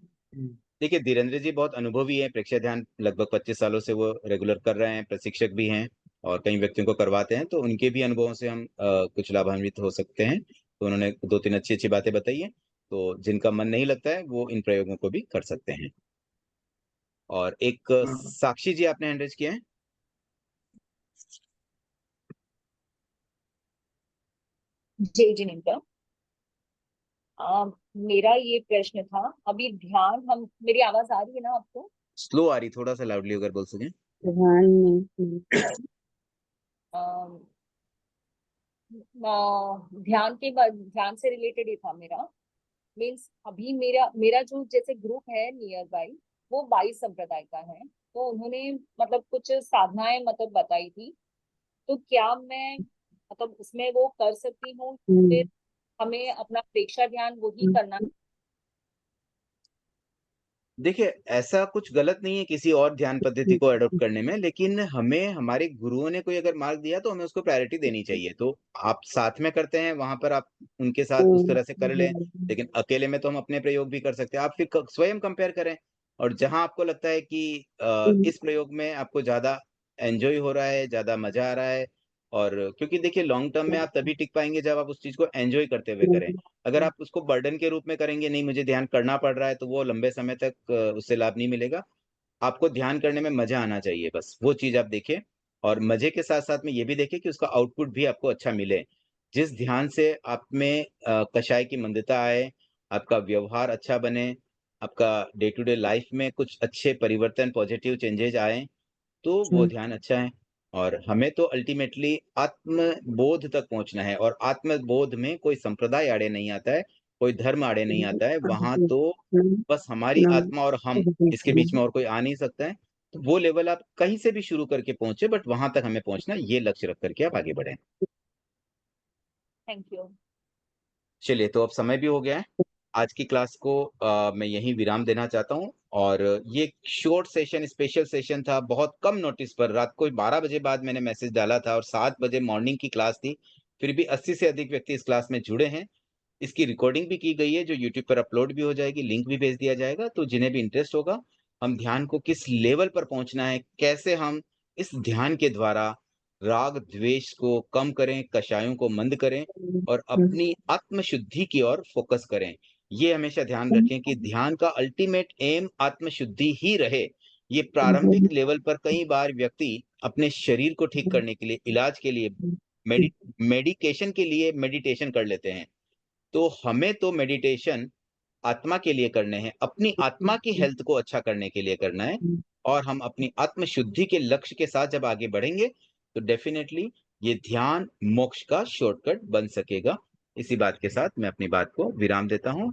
देखिए, धीरेन्द्र जी बहुत अनुभवी हैं, प्रेक्षक ध्यान लगभग 25 सालों से वो रेगुलर कर रहे हैं, प्रशिक्षक भी हैं और कई व्यक्तियों को करवाते हैं, तो उनके भी अनुभवों से हम कुछ लाभान्वित हो सकते हैं। तो उन्होंने 2-3 अच्छी-अच्छी बातें बताई हैं, तो जिनका मन नहीं लगता है वो इन प्रयोगों को भी कर सकते हैं। और एक साक्षी जी आपने हैंड रेज किया है। जय जिनेन्द्र। मेरा ये प्रश्न था, अभी ध्यान हम, मेरी आवाज आ रही है ना आपको? स्लो आ रही, थोड़ा सा लाउडली अगर बोल सकें। अम, ध्यान के बाद, ध्यान से रिलेटेड ही था मेरा। मीन्स अभी मेरा मेरा जो जैसे ग्रुप है नियर बाई, वो 22 संप्रदाय का है। तो उन्होंने मतलब कुछ साधनाएं मतलब बताई थी, तो क्या मैं मतलब उसमें वो कर सकती हूँ, फिर हमें अपना प्रेक्षा ध्यान वही करना? देखिए, ऐसा कुछ गलत नहीं है किसी और ध्यान पद्धति को अडॉप्ट करने में, लेकिन हमें हमारे गुरुओं ने कोई अगर मार्ग दिया तो हमें उसको प्रायोरिटी देनी चाहिए। तो आप साथ में करते हैं, वहां पर आप उनके साथ उस तरह से कर लें, लेकिन अकेले में तो हम अपने प्रयोग भी कर सकते हैं। आप फिर स्वयं कंपेयर करें, और जहां आपको लगता है कि इस प्रयोग में आपको ज्यादा एंजॉय हो रहा है, ज्यादा मजा आ रहा है, और क्योंकि देखिए लॉन्ग टर्म में आप तभी टिक पाएंगे जब आप उस चीज को एंजॉय करते हुए करें। अगर आप उसको बर्डन के रूप में करेंगे, नहीं मुझे ध्यान करना पड़ रहा है, तो वो लंबे समय तक उससे लाभ नहीं मिलेगा। आपको ध्यान करने में मजा आना चाहिए, बस वो चीज आप देखिए, और मजे के साथ साथ में ये भी देखिए कि उसका आउटपुट भी आपको अच्छा मिले। जिस ध्यान से आप में कषाय की मंदता आए, आपका व्यवहार अच्छा बने, आपका डे टू डे लाइफ में कुछ अच्छे परिवर्तन, पॉजिटिव चेंजेज आए, तो वो ध्यान अच्छा है। और हमें तो अल्टीमेटली आत्मबोध तक पहुंचना है, और आत्मबोध में कोई संप्रदाय आड़े नहीं आता है, कोई धर्म आड़े नहीं आता है। वहां तो बस हमारी आत्मा और हम, इसके बीच में और कोई आ नहीं सकता है। तो वो लेवल आप कहीं से भी शुरू करके पहुंचे, बट वहां तक हमें पहुंचना, ये लक्ष्य रख करके आप आगे बढ़े। Thank you. चलिए, तो अब समय भी हो गया है। आज की क्लास को मैं यहीं विराम देना चाहता हूँ। और ये शॉर्ट सेशन, स्पेशल सेशन था, बहुत कम नोटिस पर। रात को 12 बजे बाद मैंने मैसेज डाला था और 7 बजे मॉर्निंग की क्लास थी, फिर भी 80 से अधिक व्यक्ति इस क्लास में जुड़े हैं। इसकी रिकॉर्डिंग भी की गई है, जो यूट्यूब पर अपलोड भी हो जाएगी, लिंक भी भेज दिया जाएगा। तो जिन्हें भी इंटरेस्ट होगा, हम ध्यान को किस लेवल पर पहुंचना है, कैसे हम इस ध्यान के द्वारा राग द्वेष को कम करें, कषायों को मंद करें और अपनी आत्मशुद्धि की ओर फोकस करें। ये हमेशा ध्यान रखें कि ध्यान का अल्टीमेट एम आत्मशुद्धि ही रहे। ये प्रारंभिक लेवल पर कई बार व्यक्ति अपने शरीर को ठीक करने के लिए, इलाज के लिए, मेडिकेशन के लिए मेडिटेशन कर लेते हैं। तो हमें तो मेडिटेशन आत्मा के लिए करने हैं, अपनी आत्मा की हेल्थ को अच्छा करने के लिए करना है। और हम अपनी आत्म शुद्धि के लक्ष्य के साथ जब आगे बढ़ेंगे, तो डेफिनेटली ये ध्यान मोक्ष का शॉर्टकट बन सकेगा। इसी बात के साथ मैं अपनी बात को विराम देता हूँ।